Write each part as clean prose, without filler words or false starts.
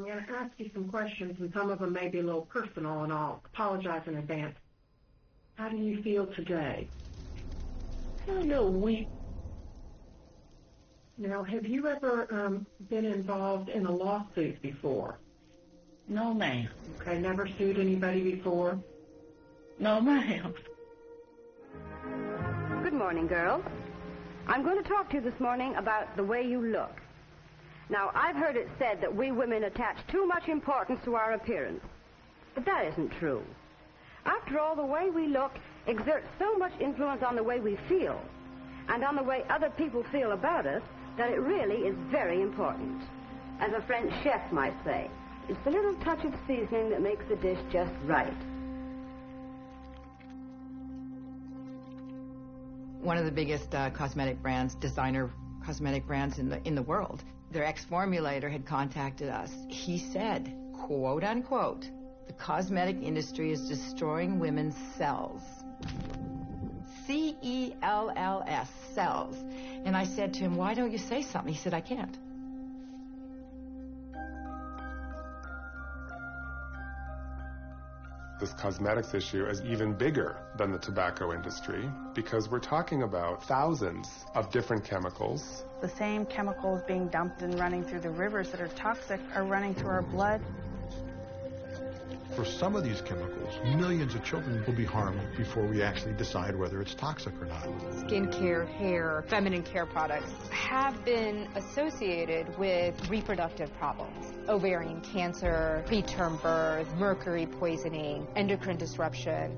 I'm going to ask you some questions, and some of them may be a little personal, and I'll apologize in advance. How do you feel today? I feel a little weak. Now, have you ever been involved in a lawsuit before? No, ma'am. Okay, never sued anybody before? No, ma'am. Good morning, girls. I'm going to talk to you this morning about the way you look. Now, I've heard it said that we women attach too much importance to our appearance. But that isn't true. After all, the way we look exerts so much influence on the way we feel and on the way other people feel about us that it really is very important. As a French chef might say, it's the little touch of seasoning that makes the dish just right. One of the biggest cosmetic brands, designer cosmetic brands in the world, their ex-formulator had contacted us. He said, quote unquote, "The cosmetic industry is destroying women's cells." C-E-L-L-S, cells. And I said to him, "Why don't you say something?" He said, "I can't." This cosmetics issue is even bigger than the tobacco industry because we're talking about thousands of different chemicals. The same chemicals being dumped and running through the rivers that are toxic are running through our blood. For some of these chemicals, millions of children will be harmed before we actually decide whether it's toxic or not. Skincare, hair, feminine care products have been associated with reproductive problems. Ovarian cancer, preterm birth, mercury poisoning, endocrine disruption.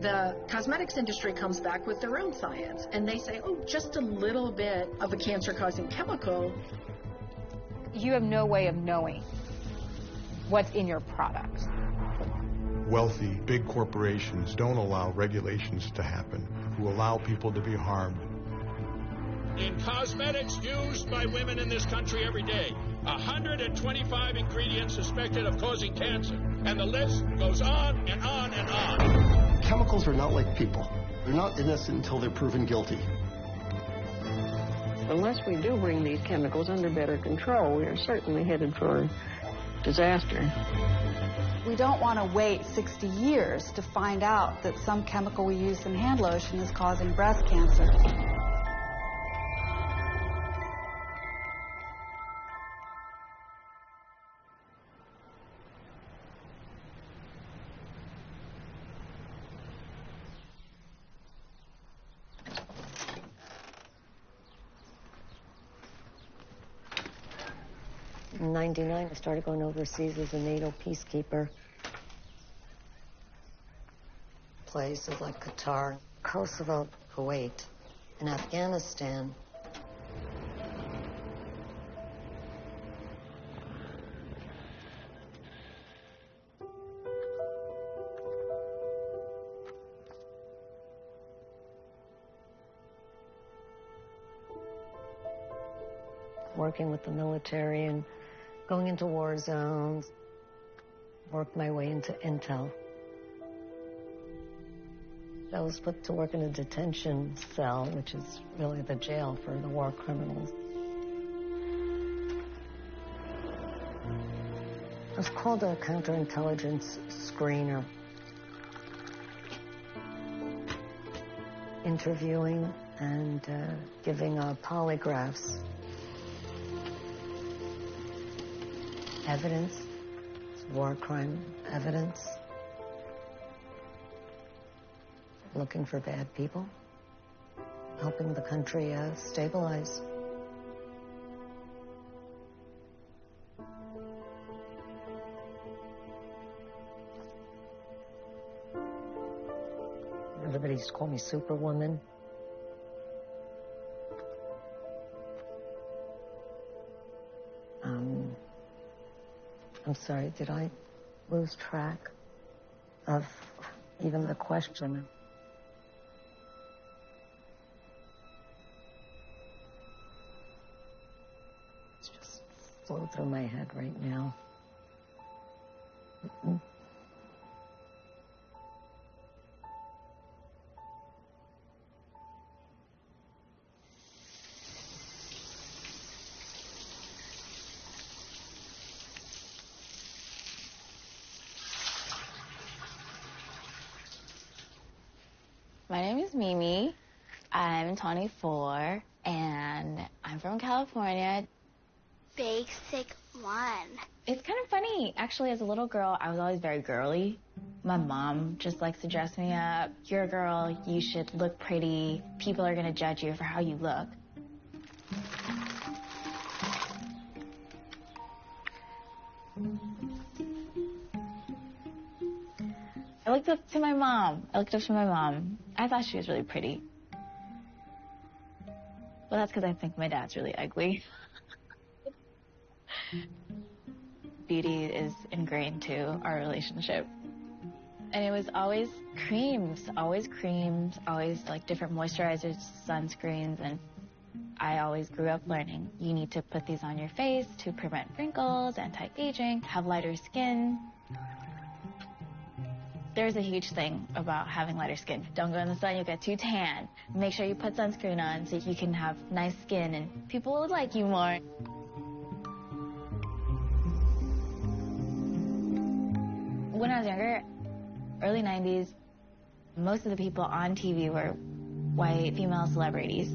The cosmetics industry comes back with their own science, and they say, oh, just a little bit of a cancer-causing chemical. You have no way of knowing what's in your product. Wealthy, big corporations don't allow regulations to happen, who allow people to be harmed. In cosmetics used by women in this country every day, 125 ingredients suspected of causing cancer, and the list goes on and on and on. Chemicals are not like people. They're not innocent until they're proven guilty. Unless we do bring these chemicals under better control, we are certainly headed for disaster. We don't want to wait 60 years to find out that some chemical we use in hand lotion is causing breast cancer. In '99, I started going overseas as a NATO peacekeeper. Places like Qatar, Kosovo, Kuwait, and Afghanistan. Working with the military and going into war zones, worked my way into intel. I was put to work in a detention cell, which is really the jail for the war criminals. I was called a counterintelligence screener. Interviewing and giving polygraphs. Evidence, war crime evidence, looking for bad people, helping the country stabilize. Everybody used to call me Superwoman. I'm sorry, did I lose track of even the question? It's just flowing through my head right now. My name is Mimi. I'm 24, and I'm from California. Basic 1. It's kind of funny. Actually, as a little girl, I was always very girly. My mom just likes to dress me up. You're a girl, you should look pretty. People are going to judge you for how you look. I looked up to my mom. I thought she was really pretty. Well, that's because I think my dad's really ugly. Beauty is ingrained to our relationship. And it was always creams, always like different moisturizers, sunscreens, and I always grew up learning. You need to put these on your face to prevent wrinkles, anti-aging, have lighter skin. There's a huge thing about having lighter skin. Don't go in the sun, you'll get too tan. Make sure you put sunscreen on so you can have nice skin and people will like you more. When I was younger, early 90s, most of the people on TV were white female celebrities.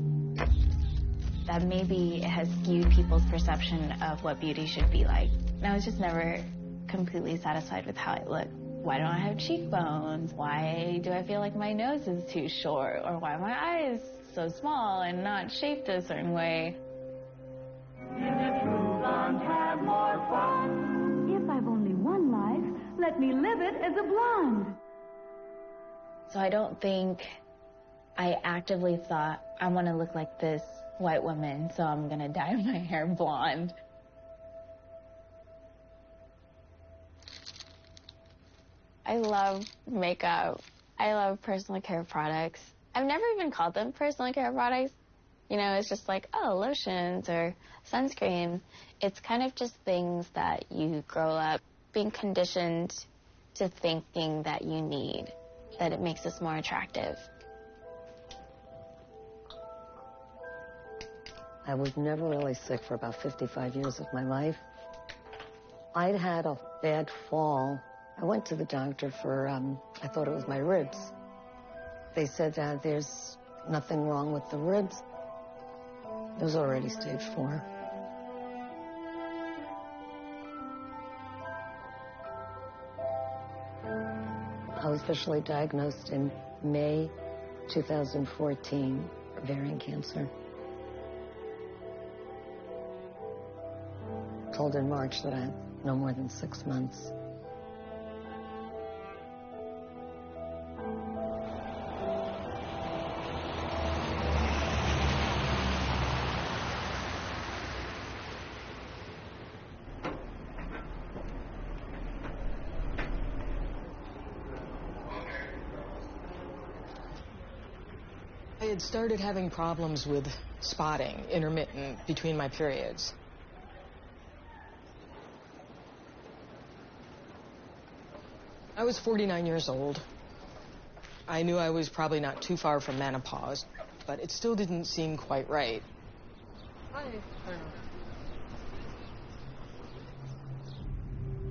That maybe it has skewed people's perception of what beauty should be like. And I was just never completely satisfied with how I looked. Why don't I have cheekbones? Why do I feel like my nose is too short? Or why are my eyes so small and not shaped a certain way? In a true blonde, have more fun. If I've only one life, let me live it as a blonde. So I don't think I actively thought, I want to look like this white woman, so I'm going to dye my hair blonde. I love makeup. I love personal care products. I've never even called them personal care products. You know, it's just like, oh, lotions or sunscreen. It's kind of just things that you grow up being conditioned to thinking that you need, that it makes us more attractive. I was never really sick for about 55 years of my life. I'd had a bad fall. I went to the doctor for, I thought it was my ribs. They said that there's nothing wrong with the ribs. It was already stage 4. I was officially diagnosed in May 2014, ovarian cancer. Told in March that I had no more than 6 months. I had started having problems with spotting, intermittent, between my periods. I was 49 years old. I knew I was probably not too far from menopause, but it still didn't seem quite right.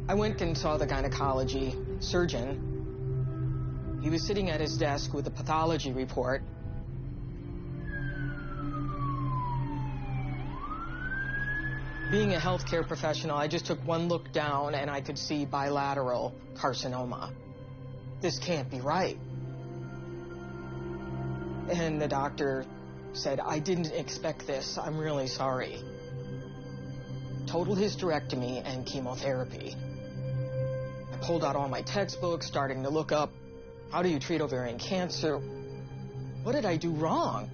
I went and saw the gynecology surgeon. He was sitting at his desk with a pathology report. Being a healthcare professional, I just took one look down and I could see bilateral carcinoma. This can't be right. And the doctor said, I didn't expect this. I'm really sorry. Total hysterectomy and chemotherapy. I pulled out all my textbooks, starting to look up, how do you treat ovarian cancer? What did I do wrong?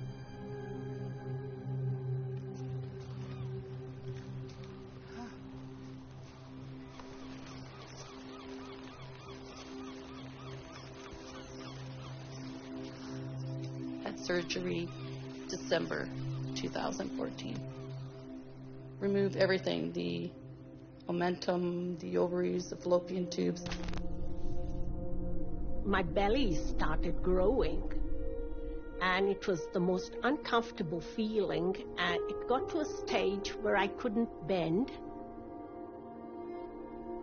Surgery, December 2014. Removed everything, the omentum, the ovaries, the fallopian tubes. My belly started growing, and it was the most uncomfortable feeling, and it got to a stage where I couldn't bend.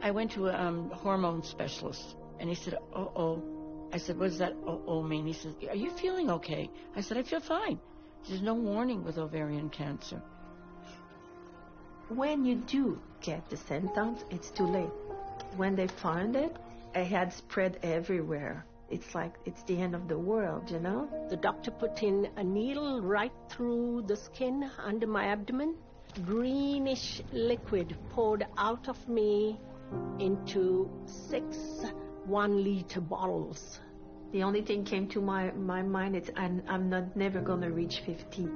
I went to a hormone specialist, and he said, uh-oh, I said, what does that all mean? He says, are you feeling okay? I said, I feel fine. There's no warning with ovarian cancer. When you do get the symptoms, it's too late. When they find it, it had spread everywhere. It's like it's the end of the world, you know? The doctor put in a needle right through the skin under my abdomen. Greenish liquid poured out of me into 6 1-liter bottles. The only thing came to my mind is I'm never going to reach 50.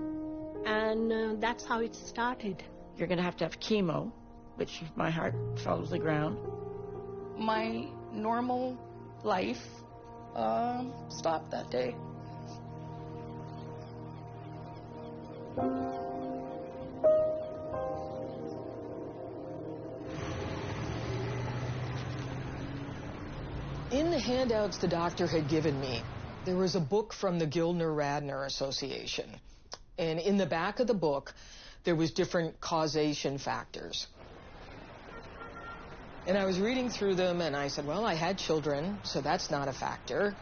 And that's how it started. You're going to have chemo, which my heart fell to the ground. My normal life stopped that day. In the handouts the doctor had given me, there was a book from the Gildner-Radner Association. And in the back of the book, there was different causation factors. And I was reading through them, and I said, well, I had children, so that's not a factor.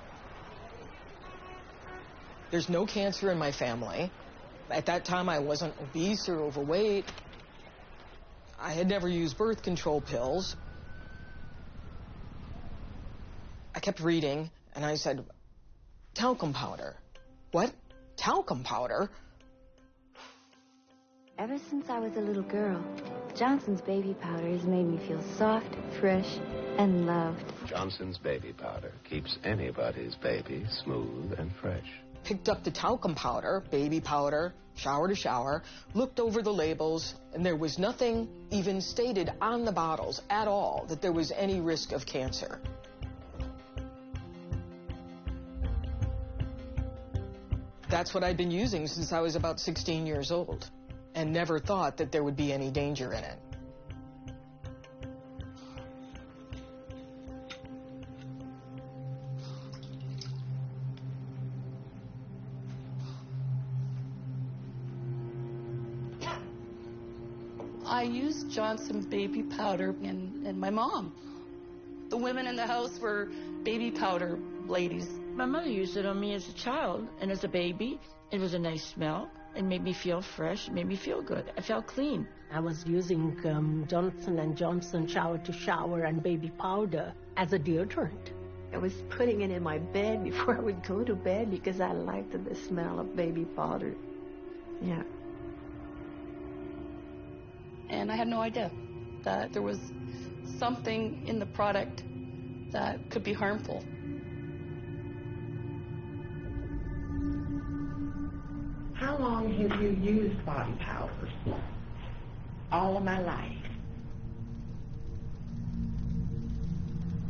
There's no cancer in my family. At that time, I wasn't obese or overweight. I had never used birth control pills. I kept reading, and I said, talcum powder. What? Talcum powder? Ever since I was a little girl, Johnson's baby powder has made me feel soft, fresh, and loved. Johnson's baby powder keeps anybody's baby smooth and fresh. Picked up the talcum powder, baby powder, shower to shower, looked over the labels, and there was nothing even stated on the bottles at all that there was any risk of cancer. That's what I'd been using since I was about 16 years old, and never thought that there would be any danger in it. I used Johnson baby powder and my mom. The women in the house were baby powder ladies. My mother used it on me as a child and as a baby. It was a nice smell. It made me feel fresh. It made me feel good. I felt clean. I was using Johnson & Johnson shower to shower and baby powder as a deodorant. I was putting it in my bed before I would go to bed because I liked the smell of baby powder. Yeah. And I had no idea that there was something in the product that could be harmful. How long have you used body powders? All of my life.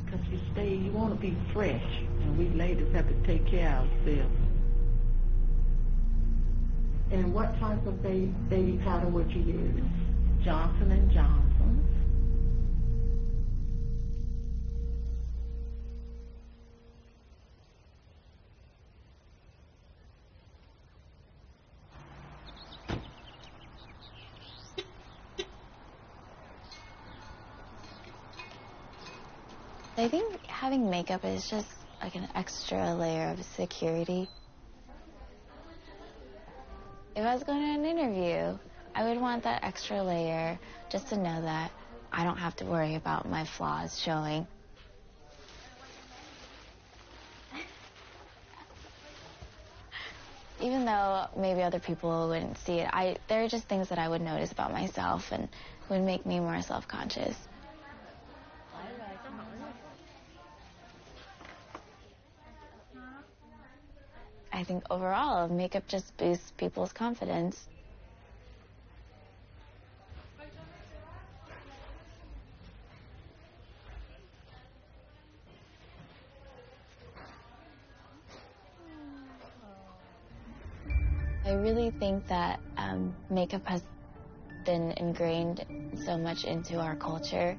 Because you want to be fresh, and we ladies have to take care of ourselves. And what type of baby powder would you use? Johnson & Johnson. I think having makeup is just like an extra layer of security. If I was going to an interview, I would want that extra layer just to know that I don't have to worry about my flaws showing. Even though maybe other people wouldn't see it, there are just things that I would notice about myself and would make me more self-conscious. I think overall, makeup just boosts people's confidence. I really think that makeup has been ingrained so much into our culture.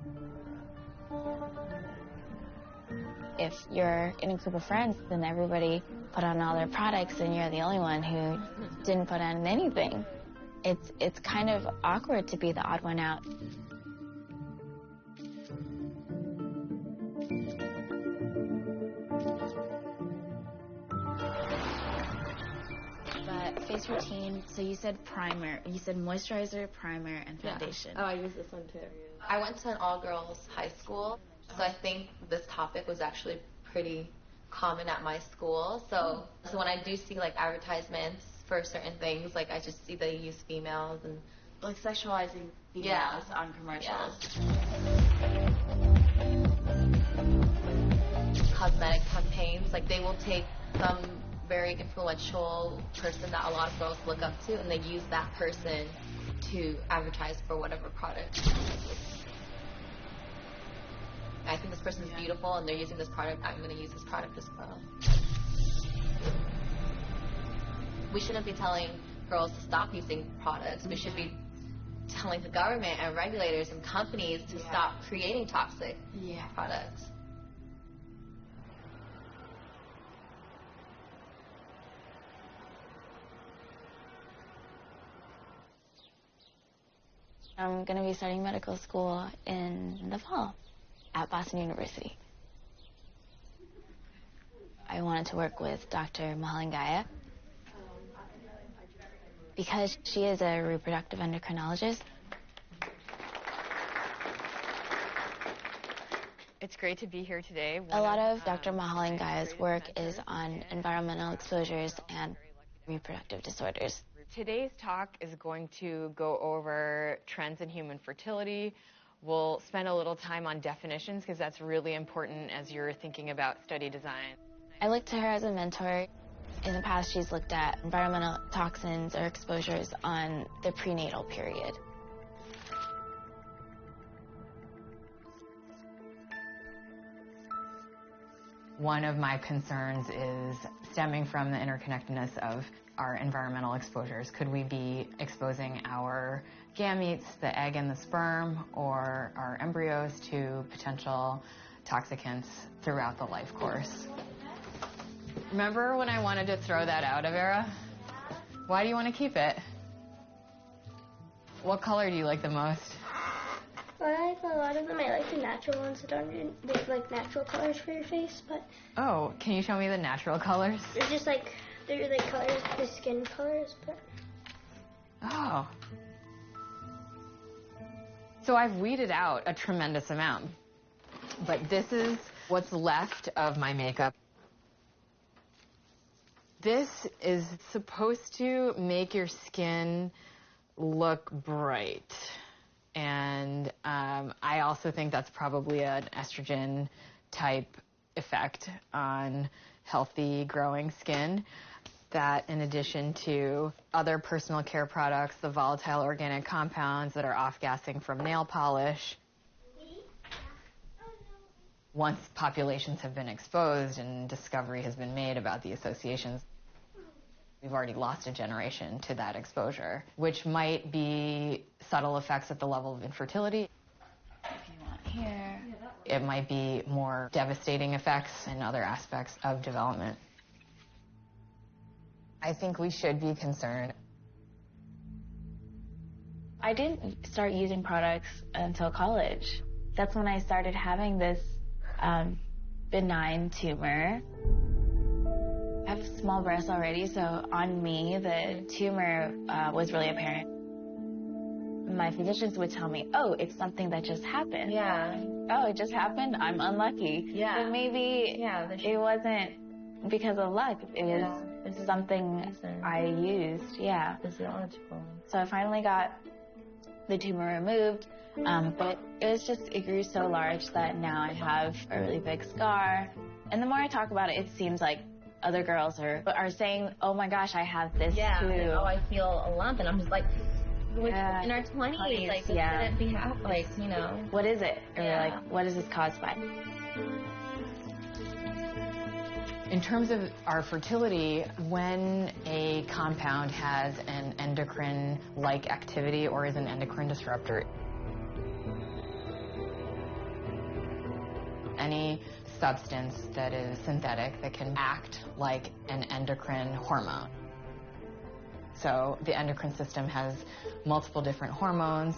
If you're in a group of friends, then everybody put on all their products and you're the only one who didn't put on anything. It's kind of awkward to be the odd one out. face routine, so you said primer. You said moisturizer, primer, and foundation. Yeah. Oh, I use this one too. I went to an all-girls high school, so I think this topic was actually pretty common at my school. So when I do see like advertisements for certain things, like I just see they use females and like sexualizing females on commercials. Cosmetic campaigns, like they will take some very influential person that a lot of girls look up to, and they use that person to advertise for whatever product. I think this person is beautiful and they're using this product, I'm going to use this product as well. We shouldn't be telling girls to stop using products. We should be telling the government and regulators and companies to stop creating toxic products. I'm going to be starting medical school in the fall at Boston University. I wanted to work with Dr. Mahalingaya because she is a reproductive endocrinologist. It's great to be here today. A lot of Dr. Mahalingaya's work is on environmental exposures and reproductive disorders. Today's talk is going to go over trends in human fertility. We'll spend a little time on definitions because that's really important as you're thinking about study design. I look to her as a mentor. In the past, she's looked at environmental toxins or exposures on the prenatal period. One of my concerns is stemming from the interconnectedness of our environmental exposures. Could we be exposing our gametes, the egg and the sperm, or our embryos to potential toxicants throughout the life course? Remember when I wanted to throw that out, Avera? Why do you want to keep it? What color do you like the most? Well, I like a lot of them. I like the natural ones that aren't with like natural colors for your face, but... Oh, can you show me the natural colors? They're just like, they're the colors, the skin colors, but... Oh. So I've weeded out a tremendous amount, but this is what's left of my makeup. This is supposed to make your skin look bright. And I also think that's probably an estrogen type effect on healthy growing skin. That in addition to other personal care products, the volatile organic compounds that are off-gassing from nail polish. Once populations have been exposed and discovery has been made about the associations, we've already lost a generation to that exposure, which might be subtle effects at the level of infertility. If you want here. It might be more devastating effects in other aspects of development. I think we should be concerned. I didn't start using products until college. That's when I started having this benign tumor. I have small breasts already, so on me, the tumor was really apparent. My physicians would tell me, oh, it's something that just happened. Yeah. Oh, it just happened? I'm unlucky. Yeah. But maybe it wasn't because of luck. It was something I used. Yeah. Physiological. So I finally got the tumor removed, but it grew so large that now I have a really big scar. And the more I talk about it, it seems like other girls are saying, oh my gosh, I have this too. Oh, I feel a lump, and I'm just like, in our 20s, like, shouldn't be like, you know. What is it? Or like, what is this caused by? In terms of our fertility, when a compound has an endocrine-like activity or is an endocrine disruptor, any substance that is synthetic that can act like an endocrine hormone. So the endocrine system has multiple different hormones.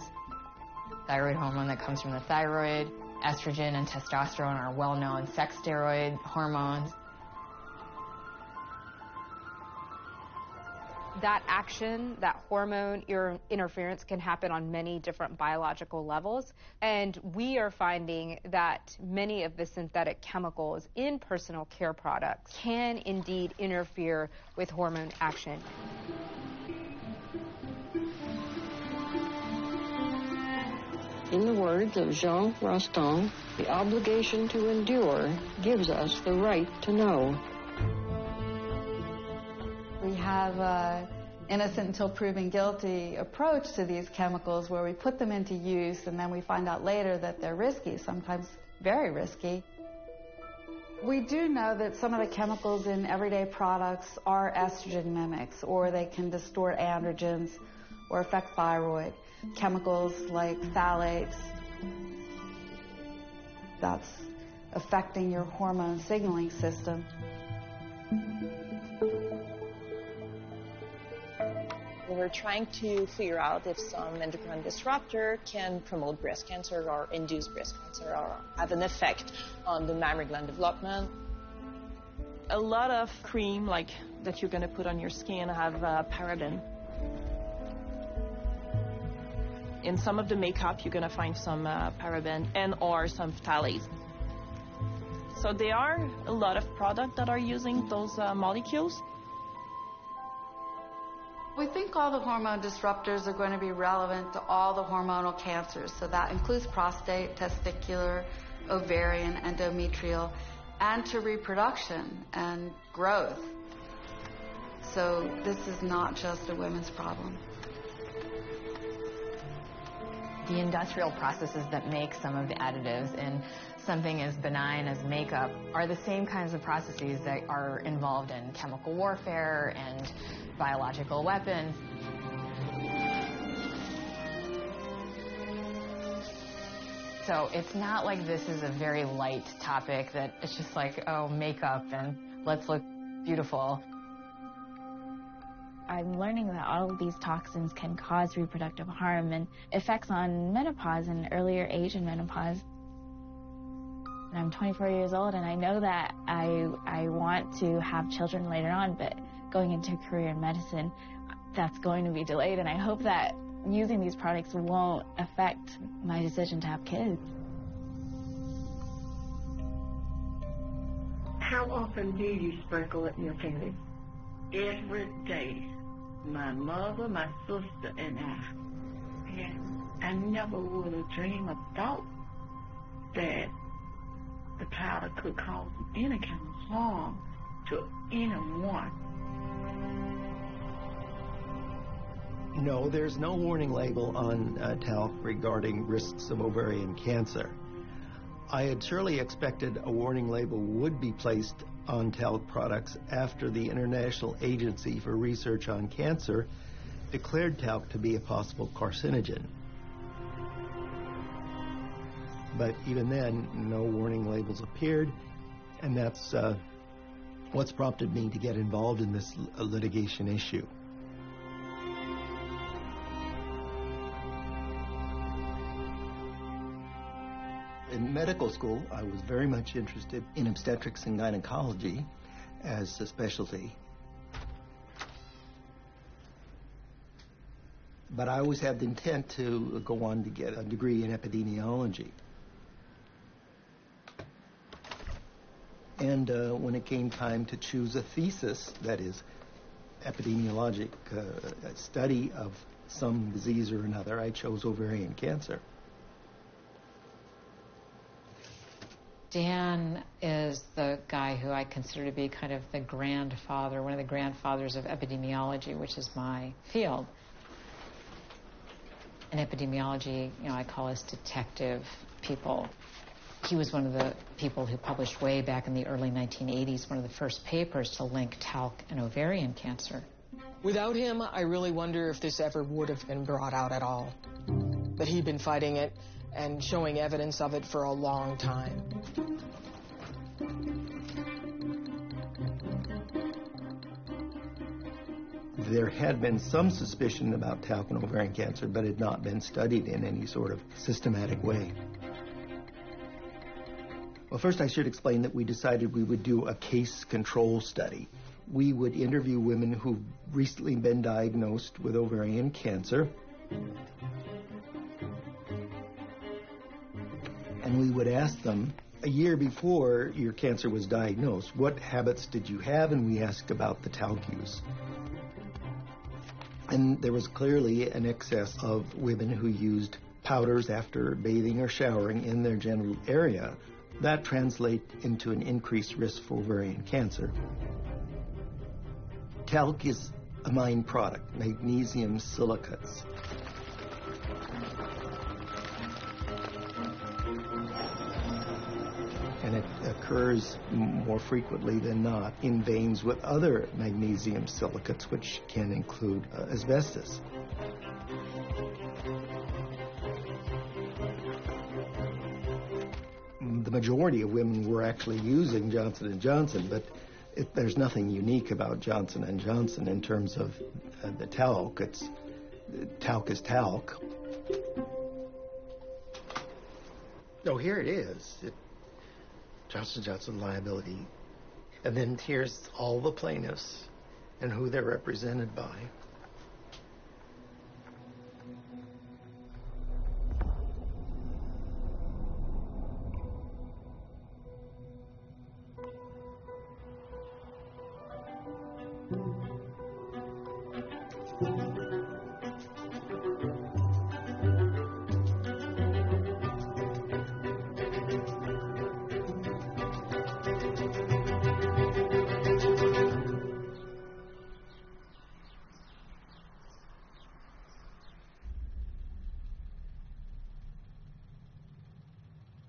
Thyroid hormone that comes from the thyroid. Estrogen and testosterone are well-known sex steroid hormones. That action, that hormone interference can happen on many different biological levels. And we are finding that many of the synthetic chemicals in personal care products can indeed interfere with hormone action. In the words of Jean Rostand, the obligation to endure gives us the right to know. We have an innocent until proven guilty approach to these chemicals where we put them into use and then we find out later that they're risky, sometimes very risky. We do know that some of the chemicals in everyday products are estrogen mimics, or they can distort androgens or affect thyroid. Chemicals like phthalates, that's affecting your hormone signaling system. We're trying to figure out if some endocrine disruptor can promote breast cancer or induce breast cancer or have an effect on the mammary gland development. A lot of cream like that you're going to put on your skin have paraben. In some of the makeup, you're going to find some paraben and or some phthalates. So there are a lot of products that are using those molecules. We think all the hormone disruptors are going to be relevant to all the hormonal cancers. So that includes prostate, testicular, ovarian, endometrial, and to reproduction and growth. So this is not just a women's problem. The industrial processes that make some of the additives in something as benign as makeup are the same kinds of processes that are involved in chemical warfare and biological weapons. So it's not like this is a very light topic that it's just like, oh, makeup and let's look beautiful. I'm learning that all of these toxins can cause reproductive harm and effects on menopause and earlier age in menopause. And I'm 24 years old, and I know that I want to have children later on, but going into a career in medicine, that's going to be delayed, and I hope that using these products won't affect my decision to have kids. How often do you sprinkle it in your candy? Every day. My mother, my sister, and I. And I never would have dreamed or thought that the powder could cause any kind of harm to anyone. No, there's no warning label on talc regarding risks of ovarian cancer. I had surely expected a warning label would be placed on talc products after the International Agency for Research on Cancer declared talc to be a possible carcinogen. But even then, no warning labels appeared, and that's what's prompted me to get involved in this litigation issue. In medical school, I was very much interested in obstetrics and gynecology as a specialty. But I always had the intent to go on to get a degree in epidemiology. And when it came time to choose a thesis, that is, epidemiologic study of some disease or another, I chose ovarian cancer. Dan is the guy who I consider to be kind of the grandfather, one of the grandfathers of epidemiology, which is my field. In epidemiology, you know, I call us detective people. He was one of the people who published way back in the early 1980s, one of the first papers to link talc and ovarian cancer. Without him, I really wonder if this ever would have been brought out at all. But he'd been fighting it and showing evidence of it for a long time. There had been some suspicion about talc and ovarian cancer, but it had not been studied in any sort of systematic way. Well, first I should explain that we decided we would do a case control study. We would interview women who've recently been diagnosed with ovarian cancer. And we would ask them, a year before your cancer was diagnosed, what habits did you have? And we asked about the talc use. And there was clearly an excess of women who used powders after bathing or showering in their genital area. That translates into an increased risk for ovarian cancer. Talc is a mine product, magnesium silicates. And it occurs more frequently than not in veins with other magnesium silicates, which can include asbestos. The majority of women were actually using Johnson & Johnson, but there's nothing unique about Johnson & Johnson in terms of the talc. Talc is talc. Oh, here it is. Johnson & Johnson liability. And then here's all the plaintiffs and who they're represented by.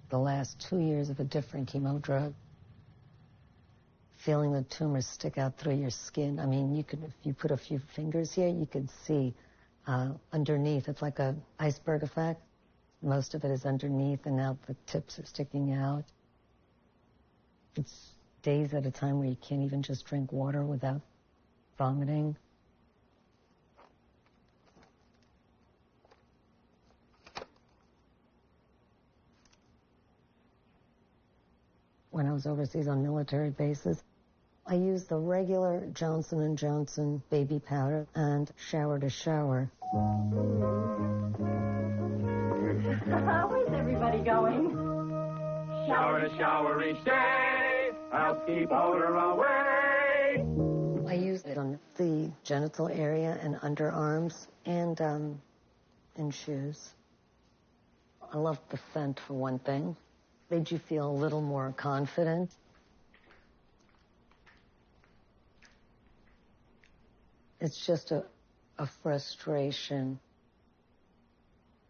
The last 2 years of a different chemo drug, feeling the tumor stick out through your skin. I mean, you could, if you put a few fingers here, you could see underneath. It's like an iceberg effect. Most of it is underneath, and now the tips are sticking out. It's days at a time where you can't even just drink water without vomiting. When I was overseas on military bases, I used the regular Johnson & Johnson baby powder and shower to shower. Where's everybody going? Shower to shower each day, I'll keep odor away. I used it on the genital area and underarms and in shoes. I loved the scent, for one thing. Made you feel a little more confident. It's just a frustration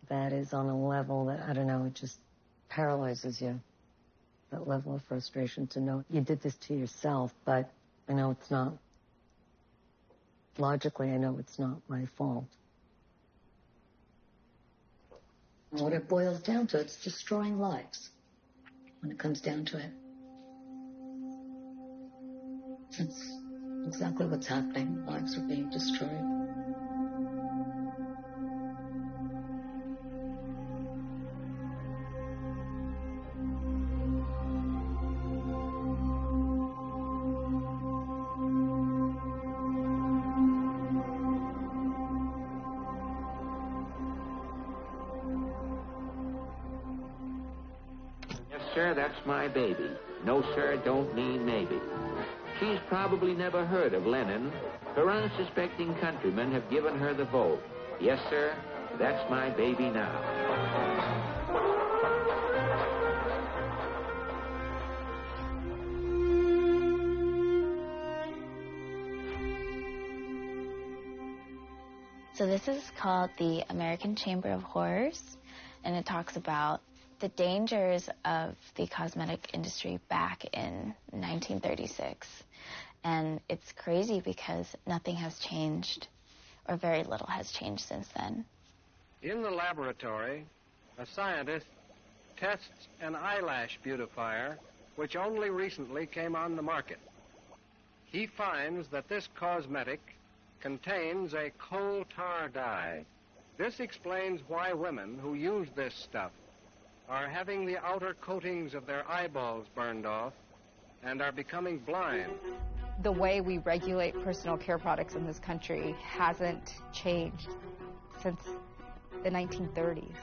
that is on a level that, I don't know, it just paralyzes you. That level of frustration to know you did this to yourself, but I know it's not. Logically, I know it's not my fault. What it boils down to, it's destroying lives. When it comes down to it. That's exactly what's happening. Lives are being destroyed. Sir, that's my baby. No, sir, don't mean maybe. She's probably never heard of Lenin. Her unsuspecting countrymen have given her the vote. Yes, sir, that's my baby now. So this is called the American Chamber of Horrors, and it talks about the dangers of the cosmetic industry back in 1936. And it's crazy because nothing has changed, or very little has changed since then. In the laboratory, a scientist tests an eyelash beautifier which only recently came on the market. He finds that this cosmetic contains a coal tar dye. This explains why women who use this stuff are having the outer coatings of their eyeballs burned off and are becoming blind. The way we regulate personal care products in this country hasn't changed since the 1930s.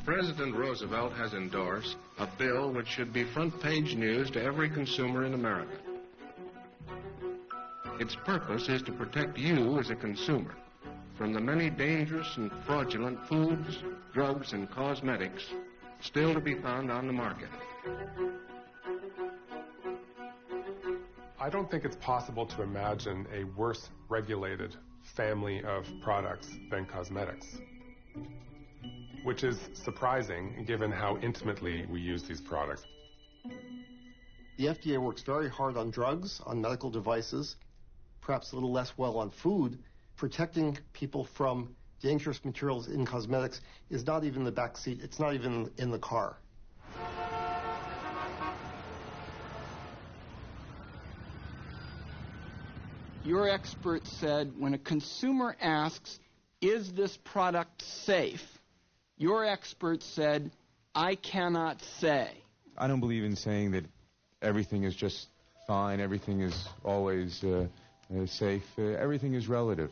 President Roosevelt has endorsed a bill which should be front-page news to every consumer in America. Its purpose is to protect you as a consumer from the many dangerous and fraudulent foods, drugs, and cosmetics still to be found on the market. I don't think it's possible to imagine a worse regulated family of products than cosmetics, which is surprising given how intimately we use these products. The FDA works very hard on drugs, on medical devices, perhaps a little less well on food. Protecting people from dangerous materials in cosmetics is not even in the back seat. It's not even in the car. Your expert said when a consumer asks, is this product safe? Your expert said, I cannot say. I don't believe in saying that everything is just fine, everything is always safe. Everything is relative.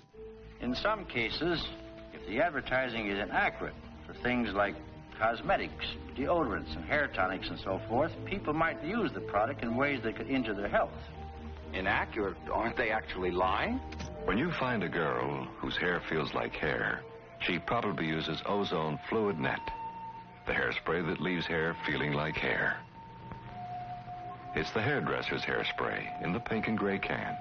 In some cases, if the advertising is inaccurate for things like cosmetics, deodorants, and hair tonics and so forth, people might use the product in ways that could injure their health. Inaccurate? Aren't they actually lying? When you find a girl whose hair feels like hair, she probably uses Ozone Fluid Net, the hairspray that leaves hair feeling like hair. It's the hairdresser's hairspray in the pink and gray can.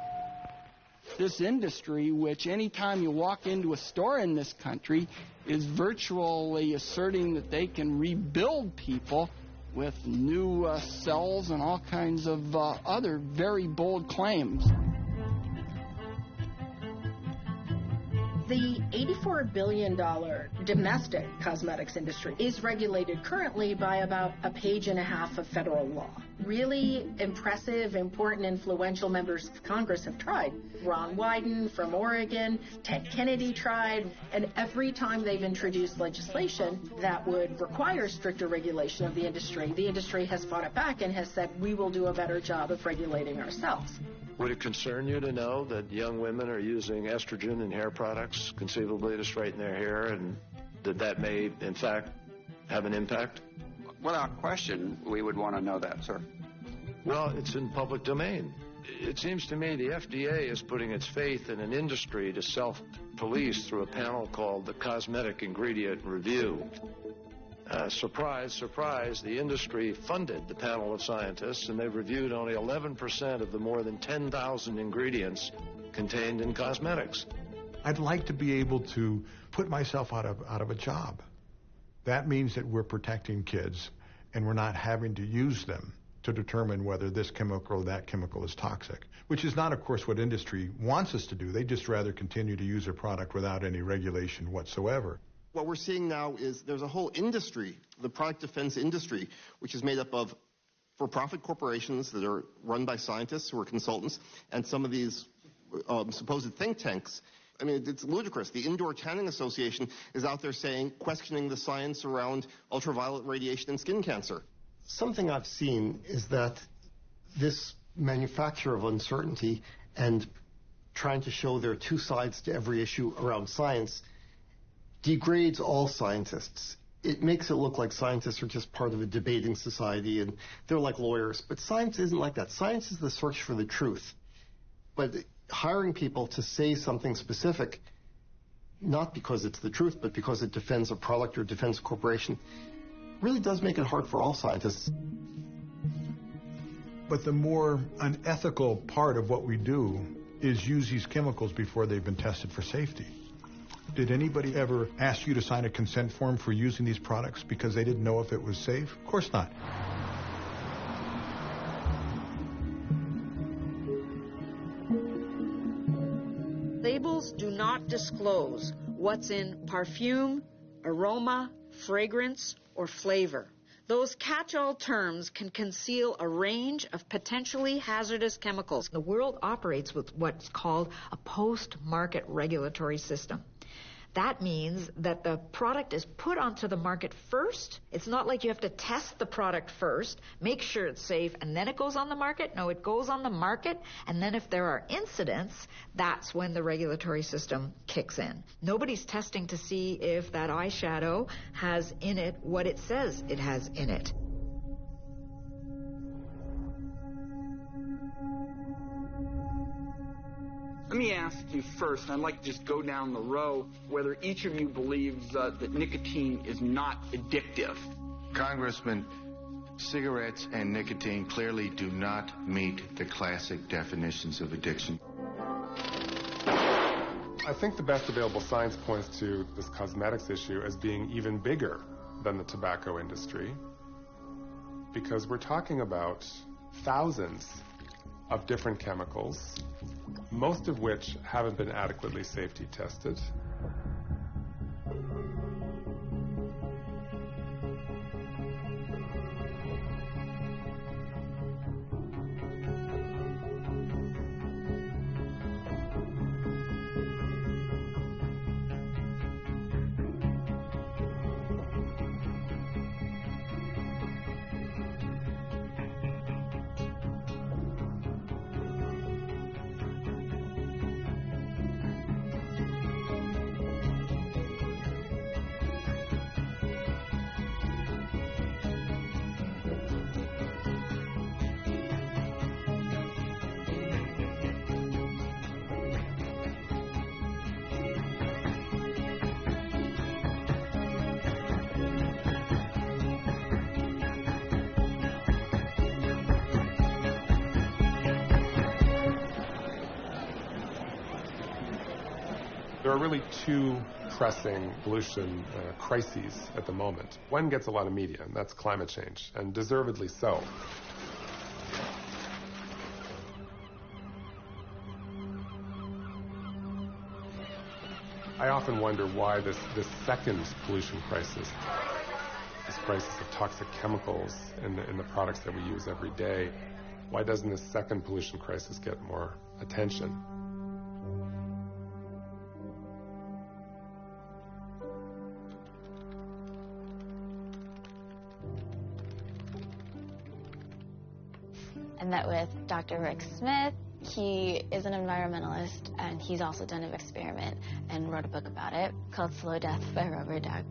This industry, which anytime you walk into a store in this country, is virtually asserting that they can rebuild people with new cells and all kinds of other very bold claims. The $84 billion domestic cosmetics industry is regulated currently by about a page and a half of federal law. Really impressive, important, influential members of Congress have tried. Ron Wyden from Oregon, Ted Kennedy tried, and every time they've introduced legislation that would require stricter regulation of the industry has fought it back and has said, we will do a better job of regulating ourselves. Would it concern you to know that young women are using estrogen in hair products, conceivably to straighten their hair, and that may, in fact, have an impact? Without question, we would want to know that, sir. Well, it's in public domain. It seems to me the FDA is putting its faith in an industry to self-police through a panel called the Cosmetic Ingredient Review. Surprise, surprise, the industry funded the panel of scientists, and they've reviewed only 11% of the more than 10,000 ingredients contained in cosmetics. I'd like to be able to put myself out of a job. That means that we're protecting kids, and we're not having to use them to determine whether this chemical or that chemical is toxic, which is not, of course, what industry wants us to do. They'd just rather continue to use a product without any regulation whatsoever. What we're seeing now is there's a whole industry, the product defense industry, which is made up of for-profit corporations that are run by scientists who are consultants, and some of these supposed think tanks. I mean, it's ludicrous. The Indoor Tanning Association is out there questioning the science around ultraviolet radiation and skin cancer. Something I've seen is that this manufacture of uncertainty and trying to show there are two sides to every issue around science degrades all scientists. It makes it look like scientists are just part of a debating society and they're like lawyers. But science isn't like that. Science is the search for the truth. But hiring people to say something specific, not because it's the truth, but because it defends a product or defends a corporation, really does make it hard for all scientists. But the more unethical part of what we do is use these chemicals before they've been tested for safety. Did anybody ever ask you to sign a consent form for using these products because they didn't know if it was safe? Of course not. Labels do not disclose what's in perfume, aroma, fragrance, or flavor. Those catch-all terms can conceal a range of potentially hazardous chemicals. The world operates with what's called a post-market regulatory system. That means that the product is put onto the market first. It's not like you have to test the product first, make sure it's safe, and then it goes on the market. No, it goes on the market, and then if there are incidents, that's when the regulatory system kicks in. Nobody's testing to see if that eyeshadow has in it what it says it has in it. Let me ask you first, and I'd like to just go down the row, whether each of you believes that nicotine is not addictive. Congressman, cigarettes and nicotine clearly do not meet the classic definitions of addiction. I think the best available science points to this cosmetics issue as being even bigger than the tobacco industry, because we're talking about thousands of different chemicals, most of which haven't been adequately safety tested. There are really two pressing pollution crises at the moment. One gets a lot of media, and that's climate change, and deservedly so. I often wonder why this second pollution crisis, this crisis of toxic chemicals in the products that we use every day, why doesn't this second pollution crisis get more attention? I met with Dr. Rick Smith. He is an environmentalist, and he's also done an experiment and wrote a book about it called Slow Death by Rubber Duck.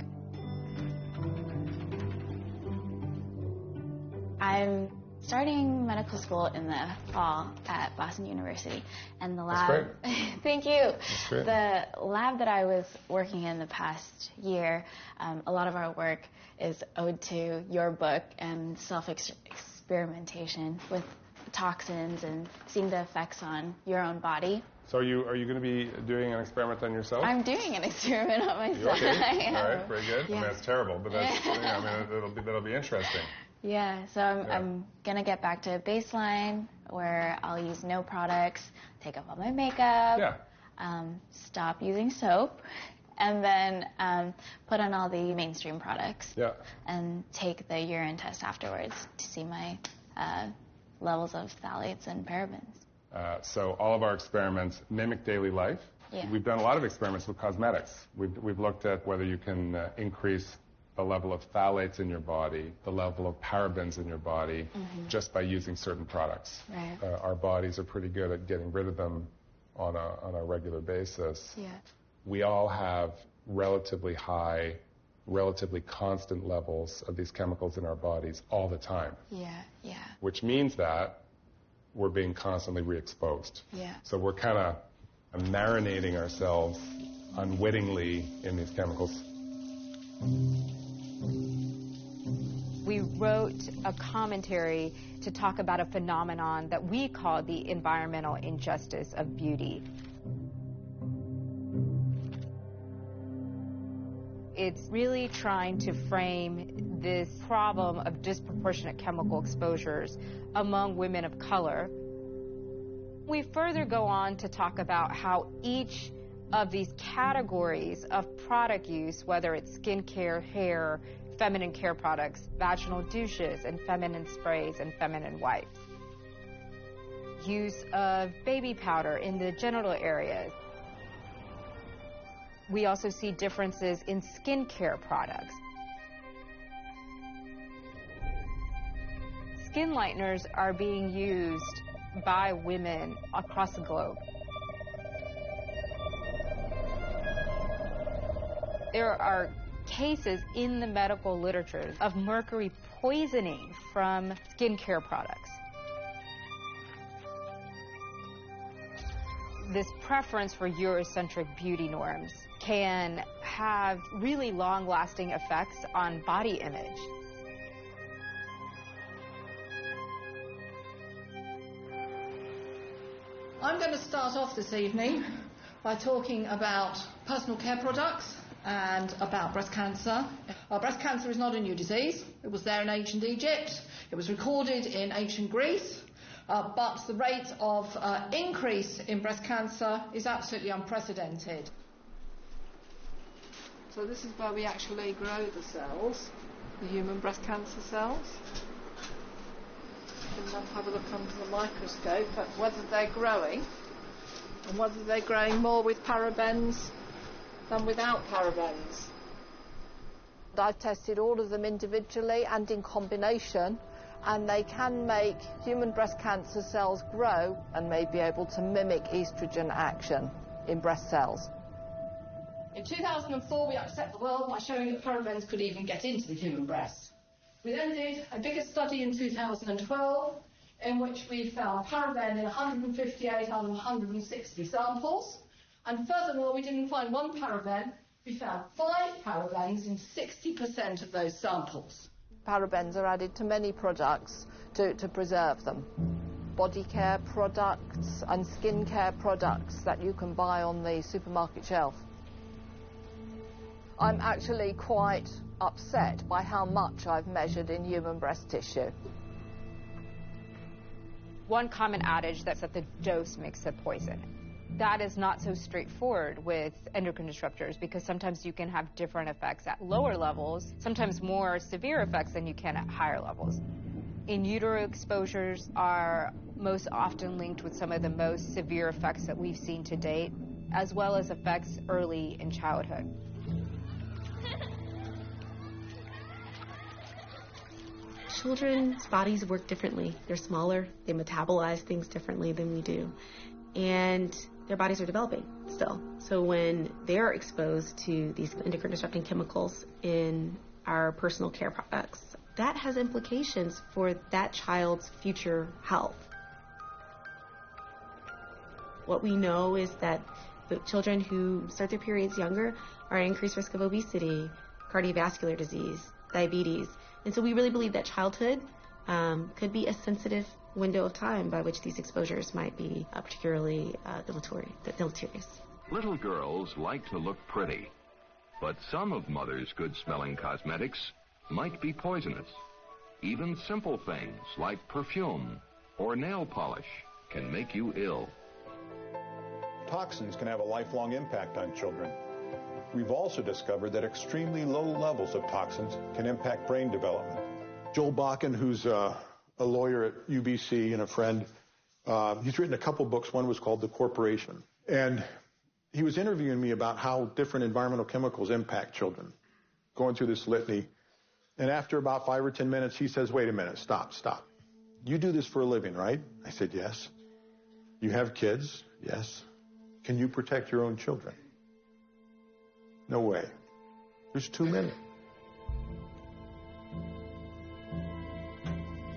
I'm starting medical school in the fall at Boston University, and the lab... That's great. Thank you. That's great. The lab that I was working in the past year, a lot of our work is owed to your book and self-experimentation with toxins and seeing the effects on your own body. So are you going to be doing an experiment on yourself? I'm doing an experiment on myself. You okay? I am. All right, very good. Yeah. I mean, that's terrible, but that's, I mean, that'll be interesting. Yeah, so I'm gonna get back to baseline where I'll use no products, take off all my makeup, stop using soap, and then put on all the mainstream products. Yeah. And take the urine test afterwards to see my levels of phthalates and parabens. So all of our experiments mimic daily life. Yeah. We've done a lot of experiments with cosmetics. We've looked at whether you can increase the level of phthalates in your body, the level of parabens in your body, just by using certain products. Right. Our bodies are pretty good at getting rid of them on a regular basis. Yeah. We all have relatively high, relatively constant levels of these chemicals in our bodies all the time. Yeah, yeah. Which means that we're being constantly re-exposed. Yeah. So we're kind of marinating ourselves unwittingly in these chemicals. We wrote a commentary to talk about a phenomenon that we call the environmental injustice of beauty. It's really trying to frame this problem of disproportionate chemical exposures among women of color. We further go on to talk about how each of these categories of product use, whether it's skincare, hair, feminine care products, vaginal douches, and feminine sprays and feminine wipes. Use of baby powder in the genital areas. We also see differences in skincare products. Skin lighteners are being used by women across the globe. There are cases in the medical literature of mercury poisoning from skincare products. This preference for Eurocentric beauty norms can have really long-lasting effects on body image. I'm going to start off this evening by talking about personal care products and about breast cancer. Breast cancer is not a new disease. It was there in ancient Egypt. It was recorded in ancient Greece. But the rate of increase in breast cancer is absolutely unprecedented. So this is where we actually grow the cells, the human breast cancer cells. You can have a look under the microscope at whether they're growing and whether they're growing more with parabens than without parabens. I've tested all of them individually and in combination, and they can make human breast cancer cells grow and may be able to mimic estrogen action in breast cells. In 2004, we upset the world by showing that parabens could even get into the human breast. We then did a bigger study in 2012 in which we found paraben in 158 out of 160 samples. And furthermore, we didn't find one paraben, we found 5 parabens in 60% of those samples. Parabens are added to many products to preserve them. Body care products and skin care products that you can buy on the supermarket shelf. I'm actually quite upset by how much I've measured in human breast tissue. One common adage that's that the dose makes the poison. That is not so straightforward with endocrine disruptors because sometimes you can have different effects at lower levels, sometimes more severe effects than you can at higher levels. In utero exposures are most often linked with some of the most severe effects that we've seen to date, as well as effects early in childhood. Children's bodies work differently. They're smaller, they metabolize things differently than we do, and their bodies are developing still. So when they're exposed to these endocrine disrupting chemicals in our personal care products, that has implications for that child's future health. What we know is that the children who start their periods younger are at increased risk of obesity, cardiovascular disease, diabetes. And so we really believe that childhood could be a sensitive window of time by which these exposures might be particularly deleterious. Little girls like to look pretty, but some of mother's good-smelling cosmetics might be poisonous. Even simple things like perfume or nail polish can make you ill. Toxins can have a lifelong impact on children. We've also discovered that extremely low levels of toxins can impact brain development. Joel Bakken, who's a lawyer at UBC and a friend, he's written a couple books. One was called The Corporation. And he was interviewing me about how different environmental chemicals impact children, going through this litany. And after about 5 or 10 minutes, he says, wait a minute, stop. You do this for a living, right? I said, yes. You have kids? Yes. Can you protect your own children? No way. There's too many.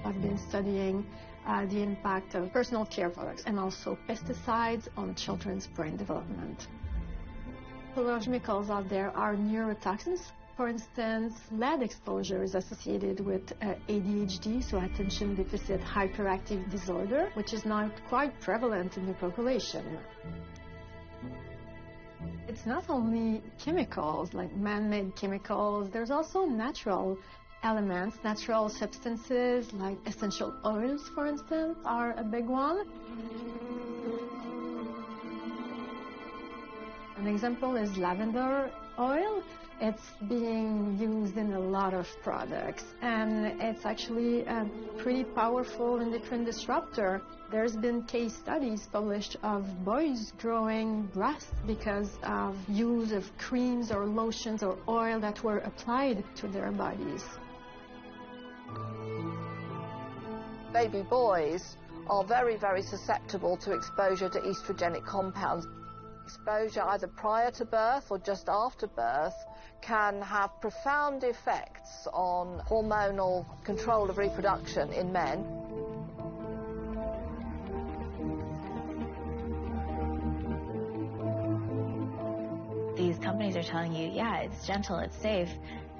I've been studying the impact of personal care products and also pesticides on children's brain development. A lot of chemicals out there are neurotoxins. For instance, lead exposure is associated with ADHD, so attention deficit hyperactive disorder, which is now quite prevalent in the population. It's not only chemicals, like man-made chemicals, there's also natural elements, natural substances, like essential oils, for instance, are a big one. An example is lavender oil. It's being used in a lot of products, and it's actually a pretty powerful endocrine disruptor. There's been case studies published of boys growing breasts because of use of creams or lotions or oil that were applied to their bodies. Baby boys are very, very susceptible to exposure to estrogenic compounds. Exposure either prior to birth or just after birth can have profound effects on hormonal control of reproduction in men. These companies are telling you, yeah, it's gentle, it's safe,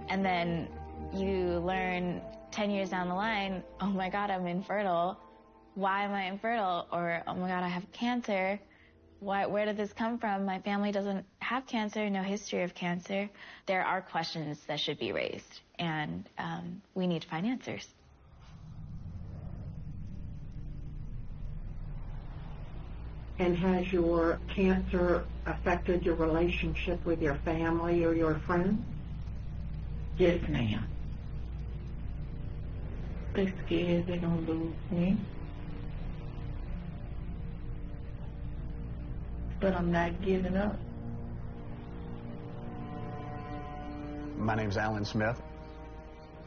and then you learn 10 years down the line, oh my God, I'm infertile. Why am I infertile? Or, oh my God, I have cancer. Where did this come from? My family doesn't have cancer, no history of cancer. There are questions that should be raised, and we need to find answers. And has your cancer affected your relationship with your family or your friends? Yes, ma'am. They're scared they're going to lose me. But I'm not giving up. My name's Alan Smith,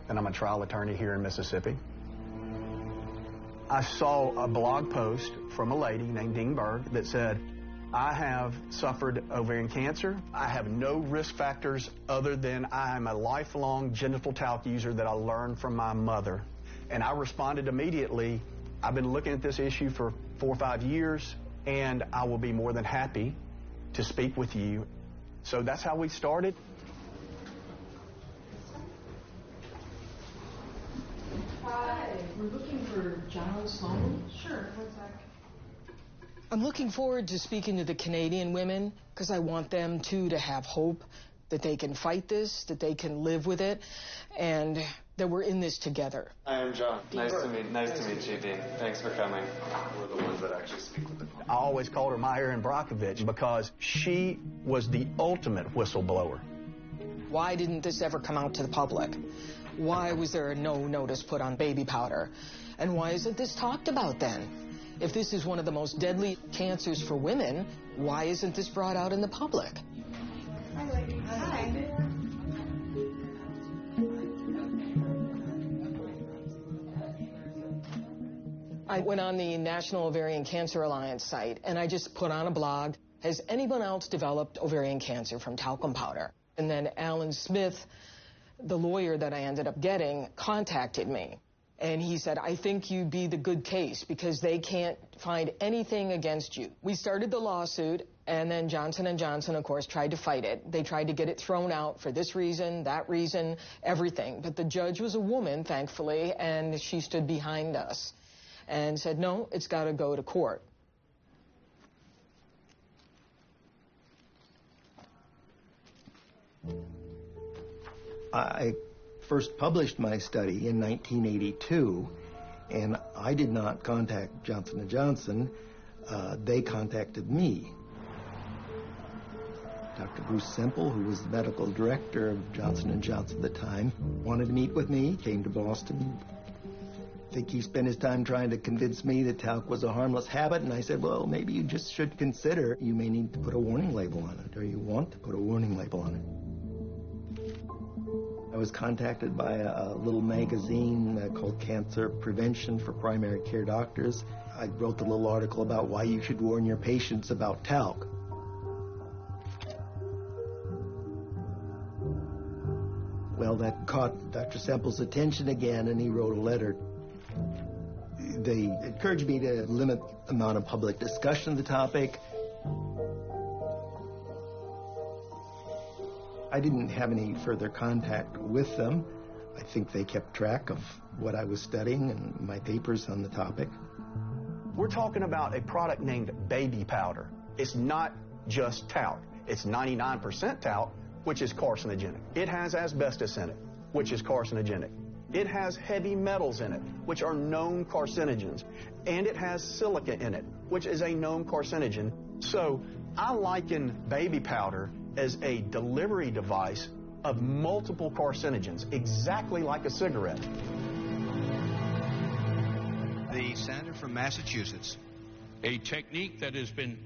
and I'm a trial attorney here in Mississippi. I saw a blog post from a lady named Dean Berg that said, I have suffered ovarian cancer. I have no risk factors other than I am a lifelong genital talc user that I learned from my mother. And I responded immediately, I've been looking at this issue for 4 or 5 years, and I will be more than happy to speak with you. So that's how we started. Hi, we're looking for John Sloan. Sure, one sec. I'm looking forward to speaking to the Canadian women because I want them too to have hope that they can fight this, that they can live with it, and that we're in this together. Hi, I'm John. Nice to meet you, Dean. Thanks for coming. We're the ones that actually speak with the client. I always called her my Erin Brockovich because she was the ultimate whistleblower. Why didn't this ever come out to the public? Why was there a no notice put on baby powder? And why isn't this talked about then? If this is one of the most deadly cancers for women, why isn't this brought out in the public? Hi, lady. Hi. I went on the National Ovarian Cancer Alliance site, and I just put on a blog, has anyone else developed ovarian cancer from talcum powder? And then Alan Smith, the lawyer that I ended up getting, contacted me. And he said, I think you'd be the good case because they can't find anything against you. We started the lawsuit, and then Johnson & Johnson, of course, tried to fight it. They tried to get it thrown out for this reason, that reason, everything. But the judge was a woman, thankfully, and she stood behind us and said, no, it's got to go to court. I first published my study in 1982, and I did not contact Johnson & Johnson. They contacted me. Dr. Bruce Semple, who was the medical director of Johnson & Johnson at the time, wanted to meet with me, came to Boston. I think he spent his time trying to convince me that talc was a harmless habit, and I said, well, maybe you just should consider you may need to put a warning label on it, or you want to put a warning label on it. I was contacted by a little magazine called Cancer Prevention for Primary Care Doctors. I wrote the little article about why you should warn your patients about talc. Well, that caught Dr. Semple's attention again, and he wrote a letter. They encouraged me to limit the amount of public discussion of the topic. I didn't have any further contact with them. I think they kept track of what I was studying and my papers on the topic. We're talking about a product named baby powder. It's not just talc. It's 99% talc, which is carcinogenic. It has asbestos in it, which is carcinogenic. It has heavy metals in it, which are known carcinogens. And it has silica in it, which is a known carcinogen. So I liken baby powder as a delivery device of multiple carcinogens, exactly like a cigarette. The senator from Massachusetts. A technique that has been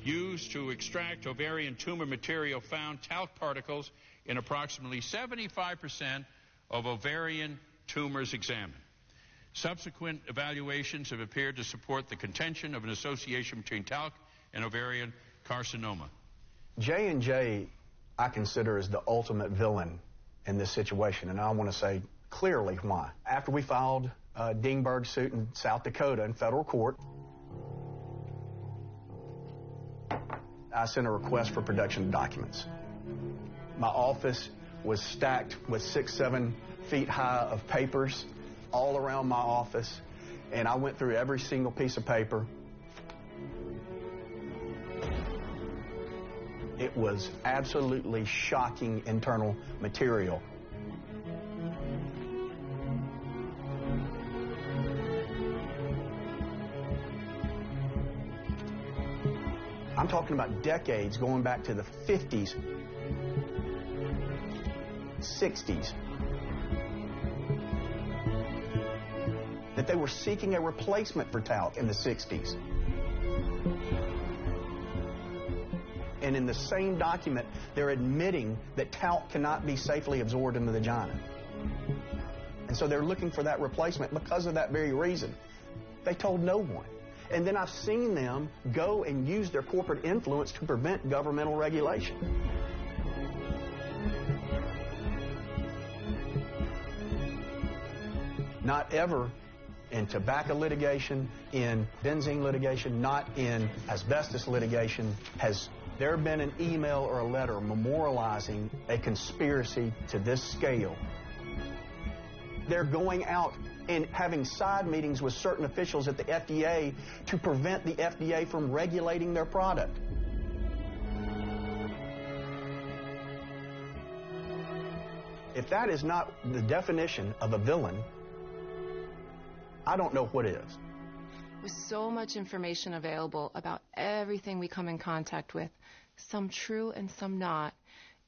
used to extract ovarian tumor material found talc particles in approximately 75% of ovarian tumors examined. Subsequent evaluations have appeared to support the contention of an association between talc and ovarian carcinoma. J&J, I consider, as the ultimate villain in this situation, and I want to say clearly why. After we filed a Dingberg suit in South Dakota in federal court, I sent a request for production of documents. My office was stacked with 6-7 feet high of papers all around my office, and I went through every single piece of paper. It was absolutely shocking internal material. I'm talking about decades going back to the 50s, 60s. That they were seeking a replacement for talc in the 60s. And in the same document, they're admitting that talc cannot be safely absorbed in the vagina. And so they're looking for that replacement because of that very reason. They told no one. And then I've seen them go and use their corporate influence to prevent governmental regulation. Not ever in tobacco litigation, in benzene litigation, not in asbestos litigation, has there been an email or a letter memorializing a conspiracy to this scale. They're going out and having side meetings with certain officials at the FDA to prevent the FDA from regulating their product. If that is not the definition of a villain, I don't know what is. With so much information available about everything we come in contact with, some true and some not,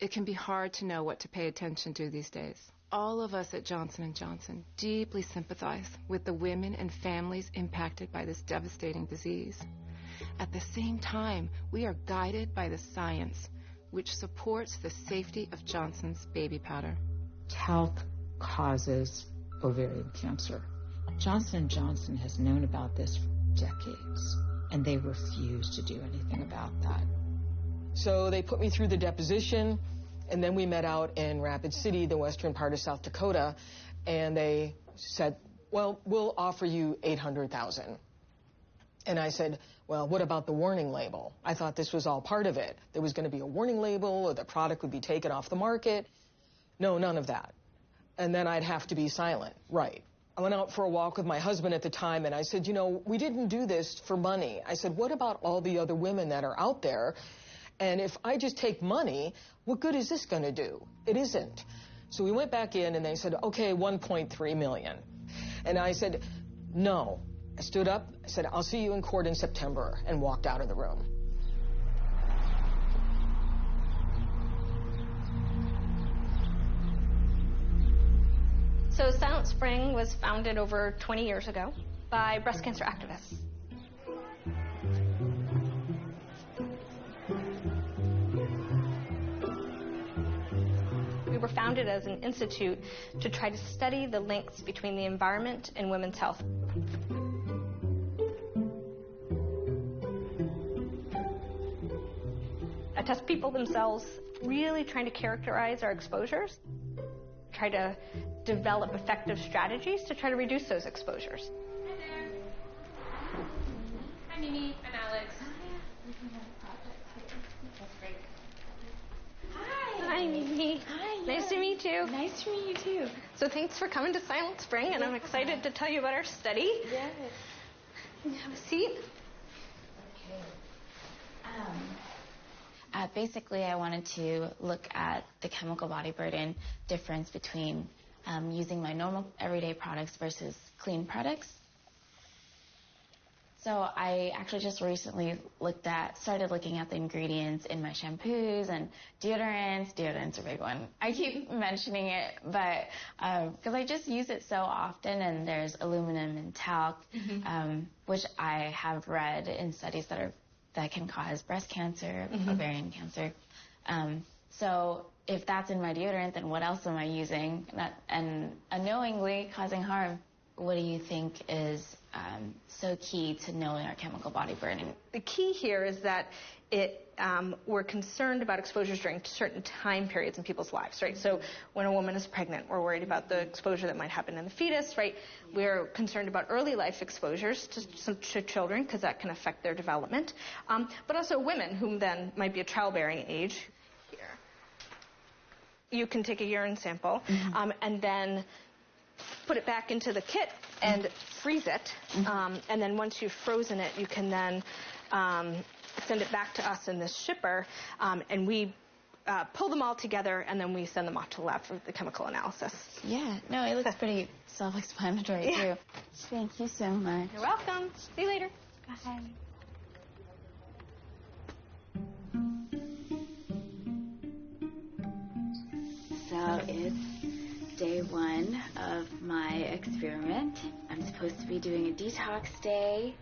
it can be hard to know what to pay attention to these days. All of us at Johnson & Johnson deeply sympathize with the women and families impacted by this devastating disease. At the same time, we are guided by the science, which supports the safety of Johnson's baby powder. Talc causes ovarian cancer. Johnson & Johnson has known about this for decades, and they refuse to do anything about that. So they put me through the deposition, and then we met out in Rapid City, the western part of South Dakota, and they said, well, we'll offer you $800,000. And I said, well, what about the warning label? I thought this was all part of it. There was going to be a warning label, or the product would be taken off the market. No, none of that. And then I'd have to be silent. Right. I went out for a walk with my husband at the time, and I said, you know, we didn't do this for money. I said, what about all the other women that are out there? And if I just take money, what good is this going to do? It isn't. So we went back in, and they said, okay, $1.3 million. And I said, no. I stood up, I said, I'll see you in court in September, and walked out of the room. So Silent Spring was founded over 20 years ago by breast cancer activists. We were founded as an institute to try to study the links between the environment and women's health. I test people themselves, really trying to characterize our exposures, try to develop effective strategies to try to reduce those exposures. Hi there. Hi, Mimi. I'm Alex. That's great. Hi. Hi, Mimi. Hi. Nice to meet you. Nice to meet you, too. So thanks for coming to Silent Spring, and I'm excited to tell you about our study. Yes. Have a seat. Okay. Basically, I wanted to look at the chemical body burden difference between using my normal everyday products versus clean products. So I actually just recently started looking at the ingredients in my shampoos and deodorants. Deodorant's a big one. I keep mentioning it, but because I just use it so often, and there's aluminum in talc, which I have read in studies that can cause breast cancer, ovarian cancer. So if that's in my deodorant, then what else am I using and unknowingly causing harm? What do you think is so key to knowing our chemical body burning? The key here is that we're concerned about exposures during certain time periods in people's lives, right? So when a woman is pregnant, we're worried about the exposure that might happen in the fetus, right? We're concerned about early life exposures to children because that can affect their development. But also women whom then might be a childbearing age. Here. You can take a urine sample and then put it back into the kit and freeze it. And then once you've frozen it, you can then send it back to us in this shipper, and we pull them all together, and then we send them off to the lab for the chemical analysis. Yeah, no, it looks pretty self-explanatory, too. Thank you so much. You're welcome. See you later. Bye. So it's day 1 of my experiment. I'm supposed to be doing a detox day,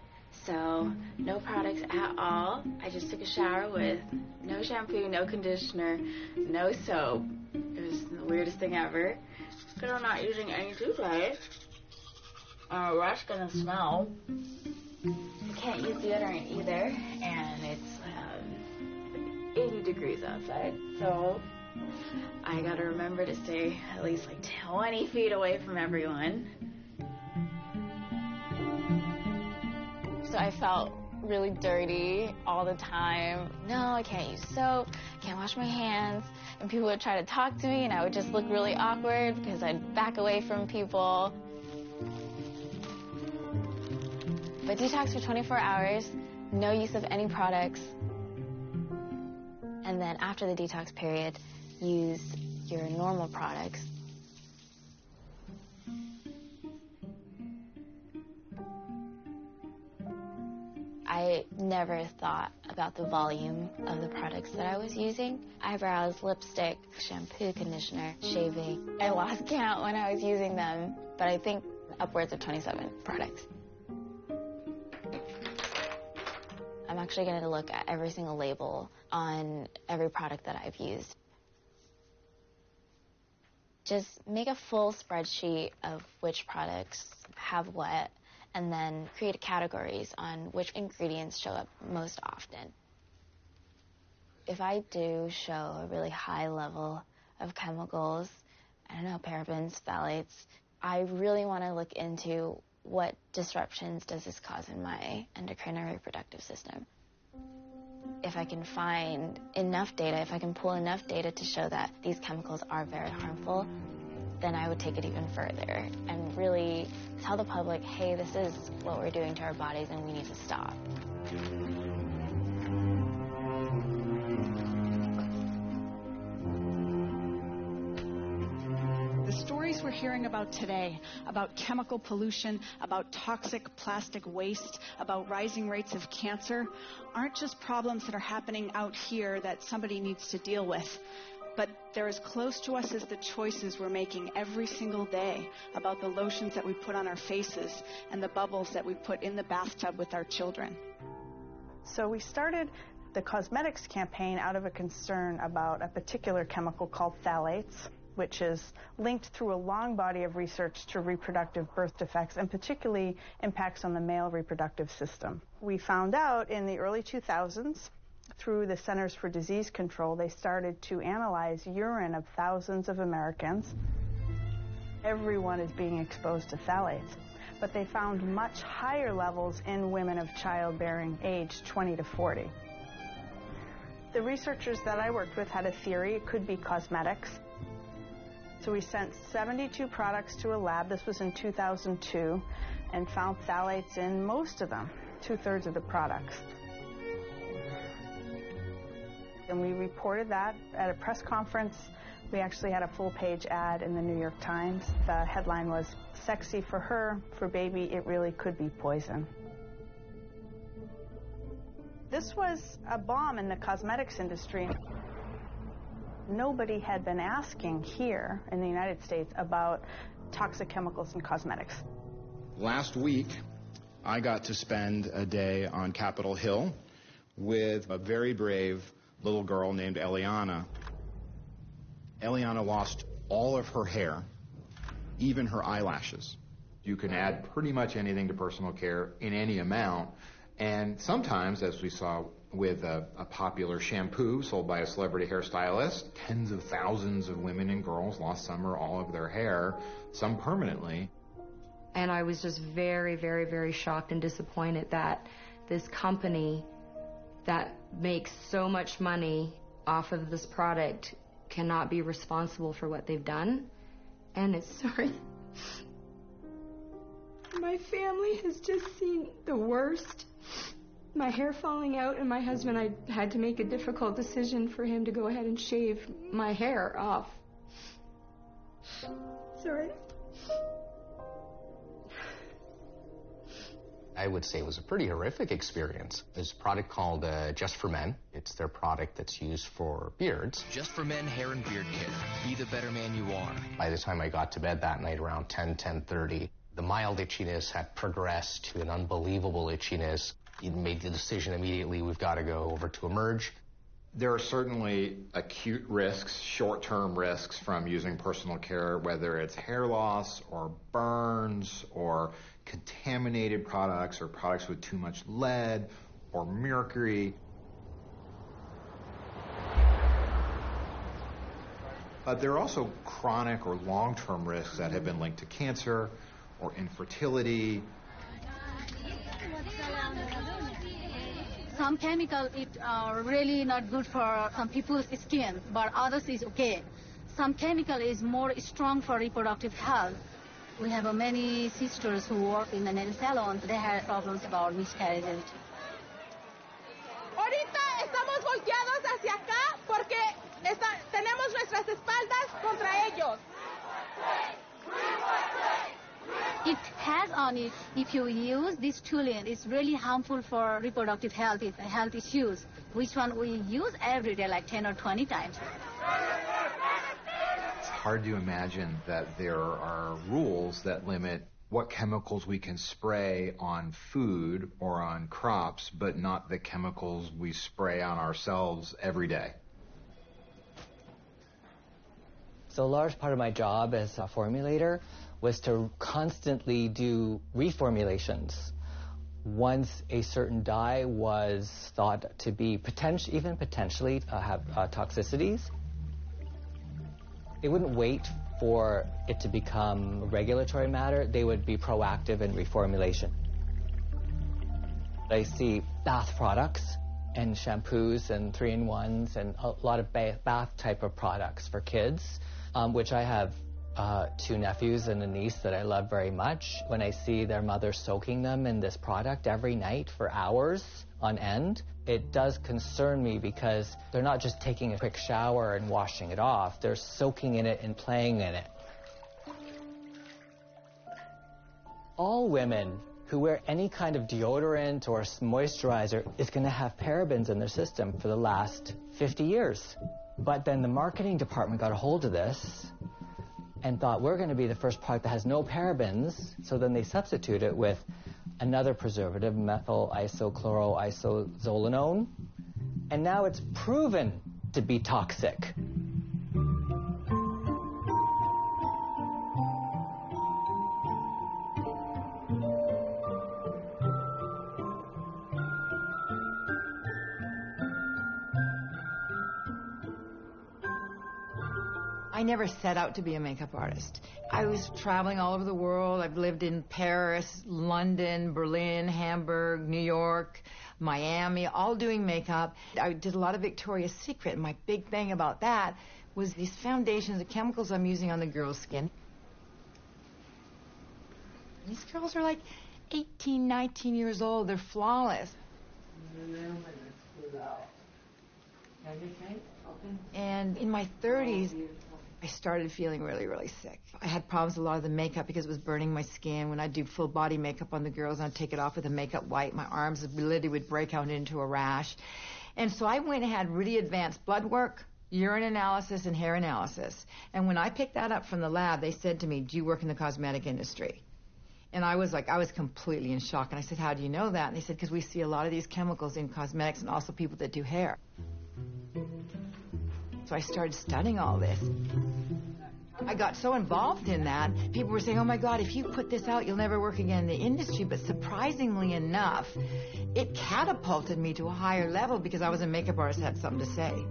so no products at all. I just took a shower with no shampoo, no conditioner, no soap. It was the weirdest thing ever. But I'm not using any toothpaste. That's gonna smell. I can't use deodorant either, and it's 80 degrees outside, so I gotta remember to stay at least like 20 feet away from everyone. So I felt really dirty all the time. No, I can't use soap, can't wash my hands. And people would try to talk to me, and I would just look really awkward because I'd back away from people. But detox for 24 hours, no use of any products. And then after the detox period, use your normal products. I never thought about the volume of the products that I was using. Eyebrows, lipstick, shampoo, conditioner, shaving. I lost count when I was using them, but I think upwards of 27 products. I'm actually going to look at every single label on every product that I've used. Just make a full spreadsheet of which products have what, and then create categories on which ingredients show up most often. If I do show a really high level of chemicals, I don't know, parabens, phthalates, I really want to look into what disruptions does this cause in my endocrine and reproductive system. If I can find enough data, if I can pull enough data to show that these chemicals are very harmful, then I would take it even further and really tell the public, hey, this is what we're doing to our bodies and we need to stop. The stories we're hearing about today, about chemical pollution, about toxic plastic waste, about rising rates of cancer, aren't just problems that are happening out here that somebody needs to deal with. But they're as close to us as the choices we're making every single day about the lotions that we put on our faces and the bubbles that we put in the bathtub with our children. So we started the cosmetics campaign out of a concern about a particular chemical called phthalates, which is linked through a long body of research to reproductive birth defects and particularly impacts on the male reproductive system. We found out in the early 2000s through the Centers for Disease Control, they started to analyze urine of thousands of Americans. Everyone is being exposed to phthalates, but they found much higher levels in women of childbearing age 20 to 40. The researchers that I worked with had a theory it could be cosmetics. So we sent 72 products to a lab, this was in 2002, and found phthalates in most of them, 2/3 of the products. And we reported that at a press conference. We actually had a full-page ad in the New York Times. The headline was, "Sexy for her, for baby, it really could be poison." This was a bomb in the cosmetics industry. Nobody had been asking here in the United States about toxic chemicals in cosmetics. Last week, I got to spend a day on Capitol Hill with a very brave little girl named Eliana. Eliana lost all of her hair, even her eyelashes. You can add pretty much anything to personal care in any amount, and sometimes, as we saw with a popular shampoo sold by a celebrity hairstylist, tens of thousands of women and girls lost some or all of their hair, some permanently. And I was just very, very, very shocked and disappointed that this company that makes so much money off of this product cannot be responsible for what they've done. And it's sorry. My family has just seen the worst. My hair falling out, and my husband, I had to make a difficult decision for him to go ahead and shave my hair off. Sorry. I would say it was a pretty horrific experience. There's a product called Just for Men. It's their product that's used for beards. Just for Men hair and beard care. Be the better man you are. By the time I got to bed that night around 10:30, the mild itchiness had progressed to an unbelievable itchiness. You made the decision immediately, we've got to go over to Emerge. There are certainly acute risks, short-term risks from using personal care, whether it's hair loss or burns or contaminated products or products with too much lead or mercury. But there are also chronic or long-term risks that have been linked to cancer or infertility. Some chemicals are really not good for some people's skin, but others is okay. Some chemical is more strong for reproductive health. We have many sisters who work in the nail salons. They had problems about miscarriages. Ahorita estamos volteados hacia acá porque tenemos nuestras espaldas contra ellos. It has on it, if you use this toluene, it's really harmful for reproductive health issues, which one we use every day, like 10 or 20 times. It's hard to imagine that there are rules that limit what chemicals we can spray on food or on crops, but not the chemicals we spray on ourselves every day. So a large part of my job as a formulator was to constantly do reformulations. Once a certain dye was thought to be even potentially have toxicities, they wouldn't wait for it to become a regulatory matter. They would be proactive in reformulation. I see bath products and shampoos and 3-in-1s and a lot of bath type of products for kids, which I have 2 nephews and a niece that I love very much. When I see their mother soaking them in this product every night for hours on end, it does concern me because they're not just taking a quick shower and washing it off, they're soaking in it and playing in it. All women who wear any kind of deodorant or moisturizer is going to have parabens in their system for the last 50 years. But then the marketing department got a hold of this and thought we're going to be the first product that has no parabens, so then they substitute it with another preservative, methyl isochloroisozolinone, and now it's proven to be toxic. I never set out to be a makeup artist. I was traveling all over the world. I've lived in Paris, London, Berlin, Hamburg, New York, Miami, all doing makeup. I did a lot of Victoria's Secret, and my big thing about that was these foundations, the chemicals I'm using on the girl's skin. These girls are like 18, 19 years old. They're flawless. And in my 30s, I started feeling really, really sick. I had problems with a lot of the makeup because it was burning my skin. When I'd do full body makeup on the girls and I'd take it off with a makeup wipe, my arms literally would break out into a rash. And so I went and had really advanced blood work, urine analysis, and hair analysis. And when I picked that up from the lab, they said to me, do you work in the cosmetic industry? And I was completely in shock. And I said, how do you know that? And they said, because we see a lot of these chemicals in cosmetics and also people that do hair. So I started studying all this. I got so involved in that, people were saying, oh my God, if you put this out, you'll never work again in the industry. But surprisingly enough, it catapulted me to a higher level because I was a makeup artist, had something to say.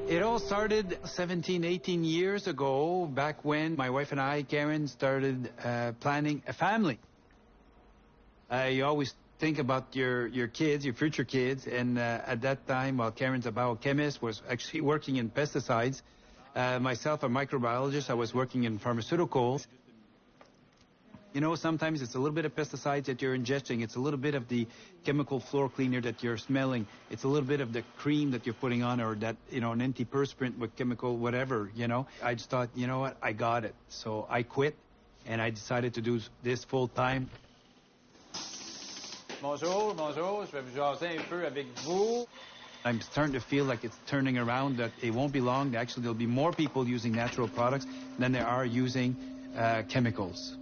It all started 17, 18 years ago, back when my wife and I, Karen, started planning a family. You always think about your kids, your future kids, and at that time, while Karen's a biochemist, was actually working in pesticides. Myself, a microbiologist, I was working in pharmaceuticals. You know, sometimes it's a little bit of pesticides that you're ingesting. It's a little bit of the chemical floor cleaner that you're smelling. It's a little bit of the cream that you're putting on, or that, you know, an antiperspirant with chemical whatever, you know. I just thought, you know what, I got it. So I quit, and I decided to do this full time. Bonjour, bonjour, je vais vous jaser un peu avec vous. I'm starting to feel like it's turning around, that it won't be long. Actually, there'll be more people using natural products than there are using chemicals.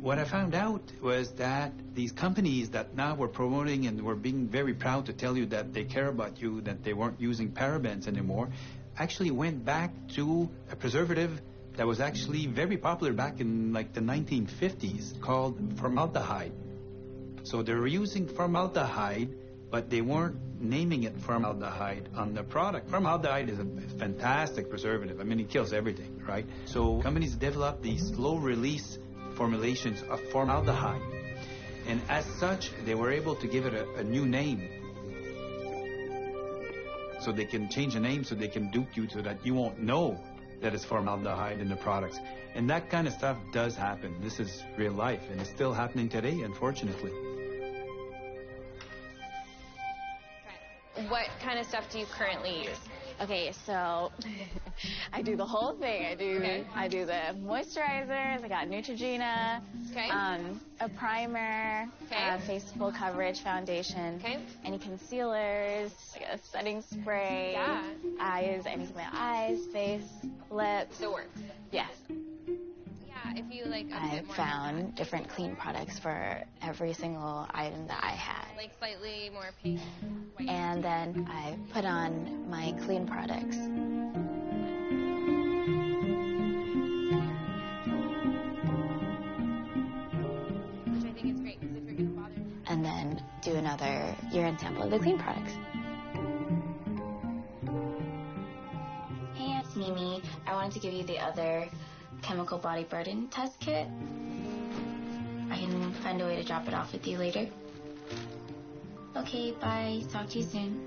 What I found out was that these companies that now were promoting and were being very proud to tell you that they care about you, that they weren't using parabens anymore, actually went back to a preservative that was actually very popular back in like the 1950s called formaldehyde. So they were using formaldehyde, but they weren't naming it formaldehyde on the product. Formaldehyde is a fantastic preservative. I mean, it kills everything, right? So companies developed these slow-release formulations of formaldehyde. And as such, they were able to give it a new name. So they can change the name so they can dupe you so that you won't know that it's formaldehyde in the products. And that kind of stuff does happen. This is real life, and it's still happening today, unfortunately. What kind of stuff do you currently use? Okay, so I do the whole thing. I do the moisturizers. I got Neutrogena, a primer, face full coverage foundation, any concealers, like a setting spray, eyes, anything for my eyes, face, lips. Still works. Yes. If you like I found different clean products for every single item that I had. Like slightly more pink. White. And then I put on my clean products. Which I think is great, because if you're going to bother. And then do another urine sample of the clean products. Hey, it's Mimi. I wanted to give you the other chemical body burden test kit. I can find a way to drop it off with you later. Okay, bye. Talk to you soon.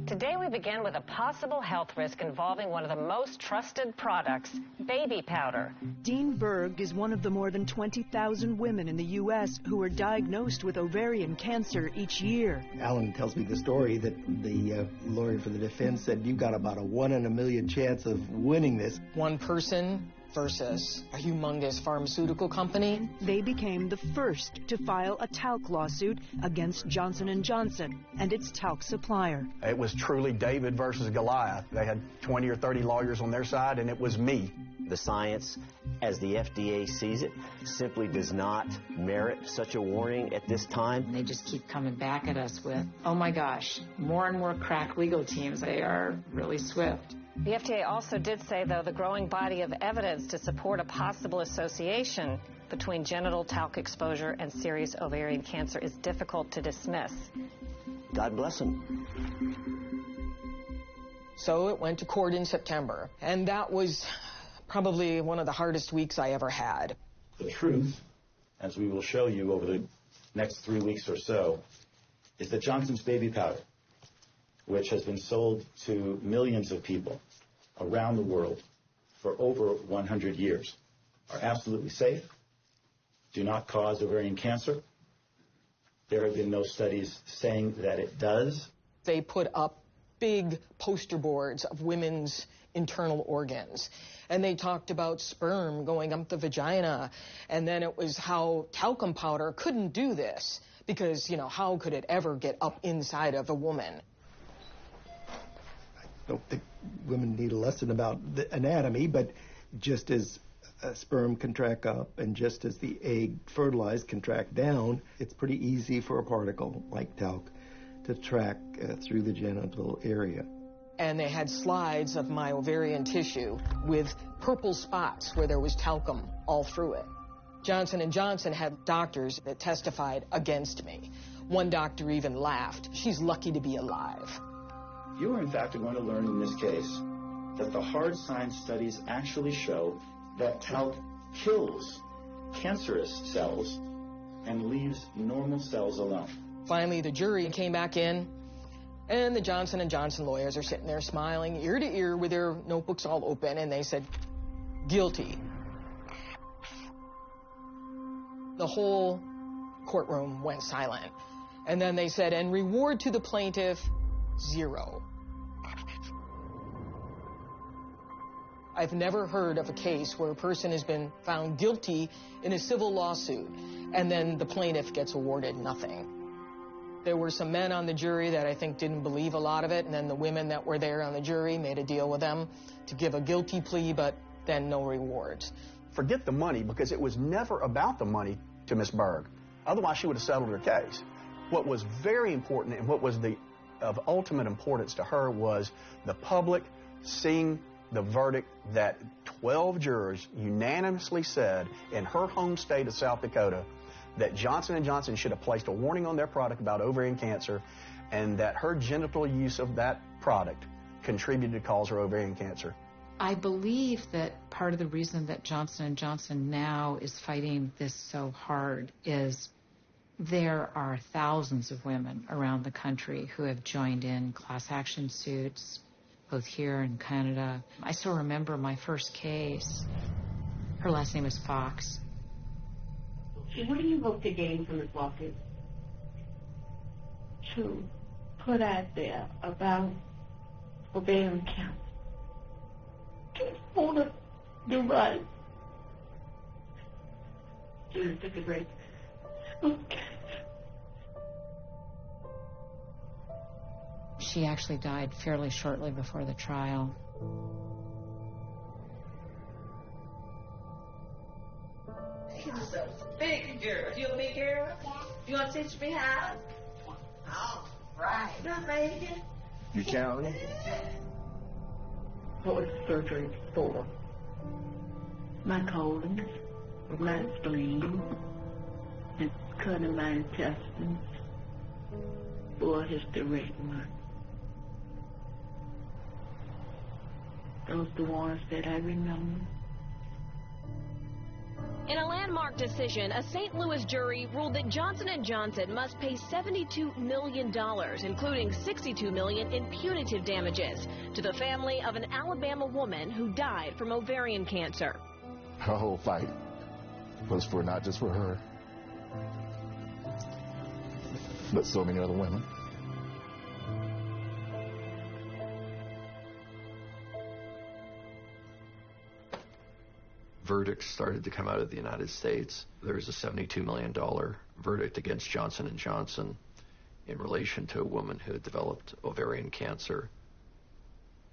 Today we begin with a possible health risk involving one of the most trusted products, baby powder. Dean Berg is one of the more than 20,000 women in the U.S. who are diagnosed with ovarian cancer each year. Alan tells me the story that the lawyer for the defense said you've got about a 1 in a million chance of winning this. One person versus a humongous pharmaceutical company. They became the first to file a talc lawsuit against Johnson & Johnson and its talc supplier. It was truly David versus Goliath. They had 20 or 30 lawyers on their side, and it was me. The science, as the FDA sees it, simply does not merit such a warning at this time. They just keep coming back at us with, oh my gosh, more and more crack legal teams. They are really swift. The FDA also did say, though, the growing body of evidence to support a possible association between genital talc exposure and serious ovarian cancer is difficult to dismiss. God bless them. So it went to court in September, and that was probably one of the hardest weeks I ever had. The truth, as we will show you over the next 3 weeks or so, is that Johnson's baby powder, which has been sold to millions of people around the world for over 100 years, are absolutely safe, do not cause ovarian cancer. There have been no studies saying that it does. They put up big poster boards of women's internal organs, and they talked about sperm going up the vagina, and then it was how talcum powder couldn't do this because, you know, how could it ever get up inside of a woman? I don't think women need a lesson about the anatomy, but just as a sperm can track up and just as the egg fertilized can track down, it's pretty easy for a particle like talc to track through the genital area. And they had slides of my ovarian tissue with purple spots where there was talcum all through it. Johnson & Johnson had doctors that testified against me. One doctor even laughed. She's lucky to be alive. You are in fact going to learn in this case that the hard science studies actually show that talc kills cancerous cells and leaves normal cells alone. Finally, the jury came back in, and the Johnson & Johnson lawyers are sitting there smiling ear to ear with their notebooks all open, and they said, guilty. The whole courtroom went silent. And then they said, and reward to the plaintiff, 0. I've never heard of a case where a person has been found guilty in a civil lawsuit, and then the plaintiff gets awarded nothing. There were some men on the jury that I think didn't believe a lot of it, and then the women that were there on the jury made a deal with them to give a guilty plea, but then no rewards. Forget the money, because it was never about the money to Miss Berg. Otherwise, she would have settled her case. What was very important and what was of ultimate importance to her was the public seeing the verdict that 12 jurors unanimously said in her home state of South Dakota that Johnson & Johnson should have placed a warning on their product about ovarian cancer, and that her genital use of that product contributed to cause her ovarian cancer. I believe that part of the reason that Johnson & Johnson now is fighting this so hard is there are thousands of women around the country who have joined in class action suits, both here and Canada. I still remember my first case. Her last name is Fox. What do you hope to gain from this lawsuit? To put out there about ovarian cancer. Just want to do right. Just take a break. Okay. She actually died fairly shortly before the trial. Big girl. You and me, girl? You want to teach me how? All right. Baby. You counting? What was the surgery for? My colon, my spleen, and cutting my intestines for a hysterectomy. Those are the ones that I remember. In a landmark decision, a St. Louis jury ruled that Johnson & Johnson must pay $72 million, including $62 million in punitive damages, to the family of an Alabama woman who died from ovarian cancer. Her whole fight was for not just for her, but so many other women. Verdicts started to come out of the United States. There was a $72 million verdict against Johnson & Johnson in relation to a woman who had developed ovarian cancer.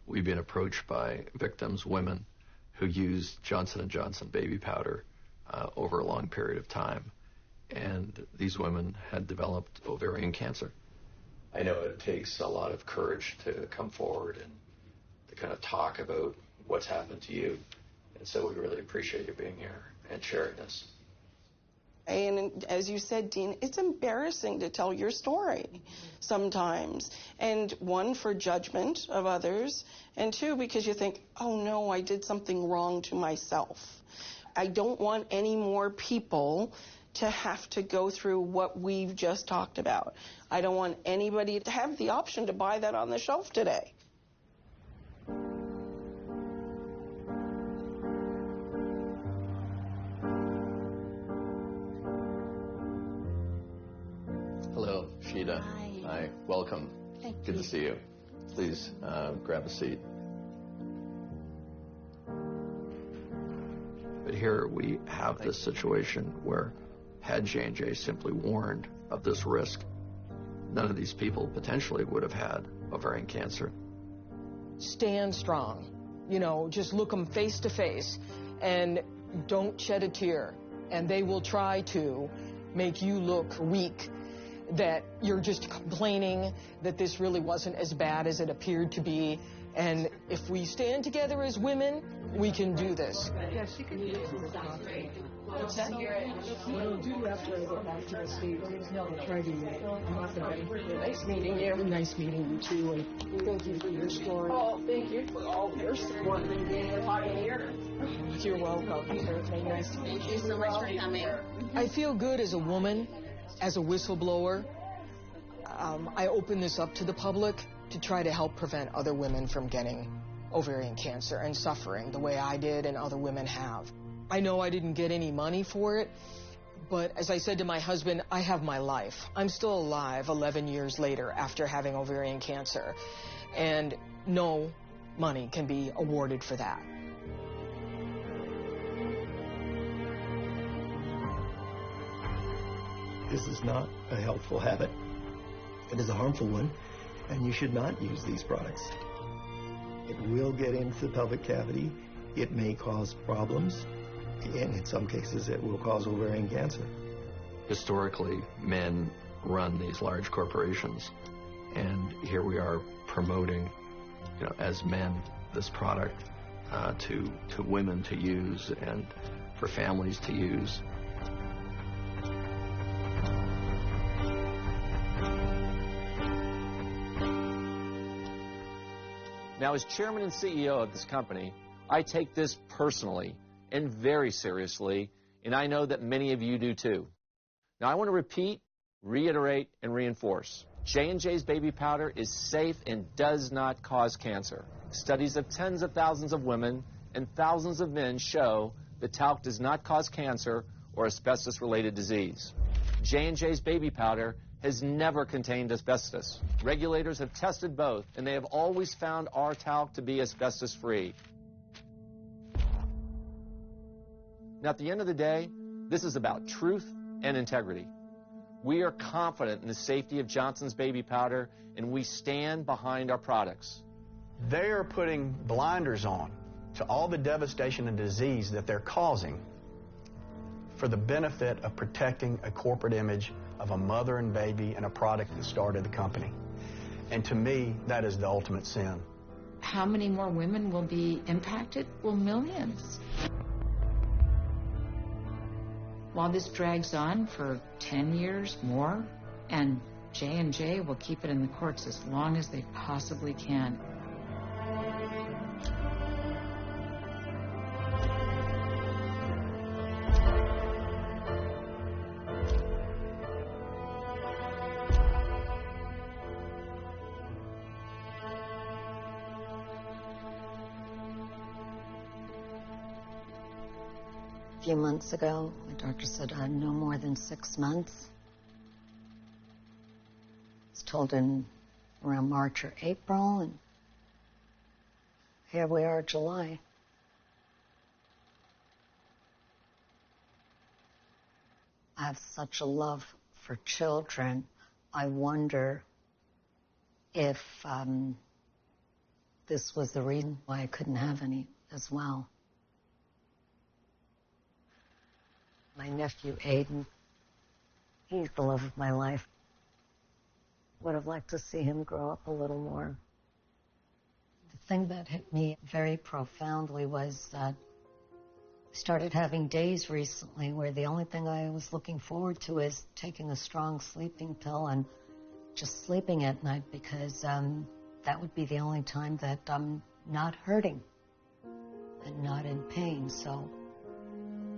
We've been approached by victims, women, who used Johnson & Johnson baby powder over a long period of time. And these women had developed ovarian cancer. I know it takes a lot of courage to come forward and to kind of talk about what's happened to you. And so we really appreciate you being here and sharing this. And as you said, Dean, it's embarrassing to tell your story sometimes. And one, for judgment of others, and two, because you think, oh no, I did something wrong to myself. I don't want any more people to have to go through what we've just talked about. I don't want anybody to have the option to buy that on the shelf today. Hello, Sheeta. Hi. Welcome. Good to see you. Please grab a seat. But here we have this situation where had J&J simply warned of this risk, none of these people potentially would have had ovarian cancer. Stand strong. You know, just look them face to face and don't shed a tear. And they will try to make you look weak, that you're just complaining that this really wasn't as bad as it appeared to be. And if we stand together as women, we can do this. Yes, you can do this. What's that? We'll do after I get back to the States. I'll try to nice meeting you. Nice meeting you too. And thank you for your story. Oh, thank you for all your support and being a pioneer. You're welcome. Very nice to meet you. Thank you so much for coming. I feel good as a woman, as a whistleblower. I open this up to the public to try to help prevent other women from getting ovarian cancer and suffering the way I did and other women have. I know I didn't get any money for it, but as I said to my husband, I have my life. I'm still alive 11 years later after having ovarian cancer, and no money can be awarded for that. This is not a helpful habit. It is a harmful one, and you should not use these products. It will get into the pelvic cavity. It may cause problems, and in some cases it will cause ovarian cancer. Historically, men run these large corporations, and here we are promoting, as men, this product to women to use and for families to use. Now, as chairman and CEO of this company, I take this personally and very seriously, and I know that many of you do too. Now, I want to repeat, reiterate, and reinforce. J&J's baby powder is safe and does not cause cancer. Studies of tens of thousands of women and thousands of men show that talc does not cause cancer or asbestos-related disease. J&J's baby powder has never contained asbestos. Regulators have tested both, and they have always found our talc to be asbestos-free. Now, at the end of the day, this is about truth and integrity. We are confident in the safety of Johnson's baby powder, and we stand behind our products. They are putting blinders on to all the devastation and disease that they're causing for the benefit of protecting a corporate image of a mother and baby and a product that started the company. And to me, that is the ultimate sin. How many more women will be impacted? Well, millions. While this drags on for 10 years more, and J&J will keep it in the courts as long as they possibly can. A few months ago, my doctor said I had no more than 6 months. I was told in around March or April, and here we are, July. I have such a love for children. I wonder if this was the reason why I couldn't have any as well. My nephew, Aiden, he's the love of my life. Would have liked to see him grow up a little more. The thing that hit me very profoundly was that I started having days recently where the only thing I was looking forward to is taking a strong sleeping pill and just sleeping at night, because that would be the only time that I'm not hurting and not in pain. So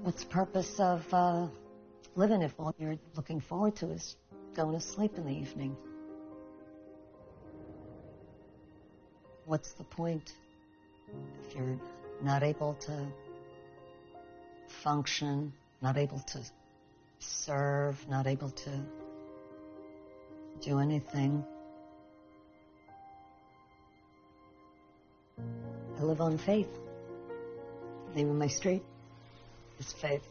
What's the purpose of living if all you're looking forward to is going to sleep in the evening? What's the point if you're not able to function, not able to serve, not able to do anything? I live on faith. The name of my street is Faith.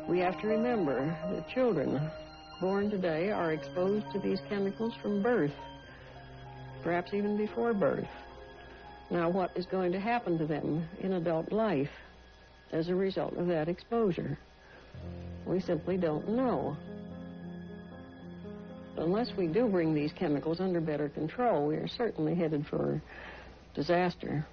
We have to remember that children born today are exposed to these chemicals from birth, perhaps even before birth. Now, what is going to happen to them in adult life as a result of that exposure? We simply don't know. Unless we do bring these chemicals under better control, we are certainly headed for disaster.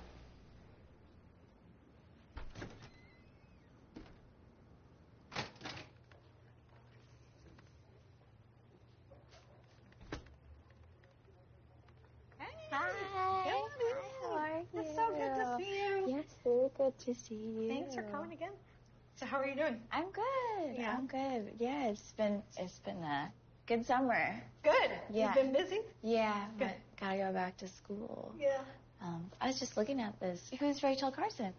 Good to see you. Thanks for coming again. So how are you doing? I'm good. Yeah. I'm good. Yeah, it's been a good summer. Good. Yeah. You've been busy? Yeah, Good. but gotta go back to school. Yeah. I was just looking at this. Who's Rachel Carson?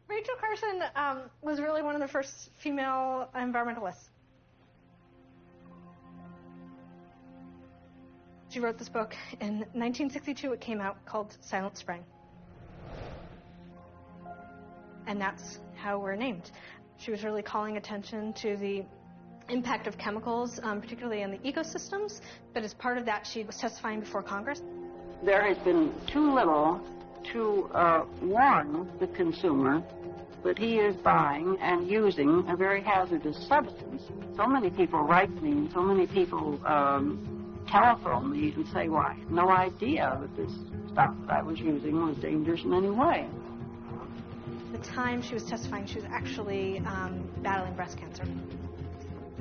Rachel Carson was really one of the first female environmentalists. She wrote this book in 1962. It came out called Silent Spring. And that's how we're named. She was really calling attention to the impact of chemicals, particularly in the ecosystems. But as part of that, she was testifying before Congress. There has been too little to warn the consumer that he is buying and using a very hazardous substance. So many people write me, so many people telephone me and say, well, I had no idea that this stuff that I was using was dangerous in any way. At the time she was testifying, she was actually battling breast cancer.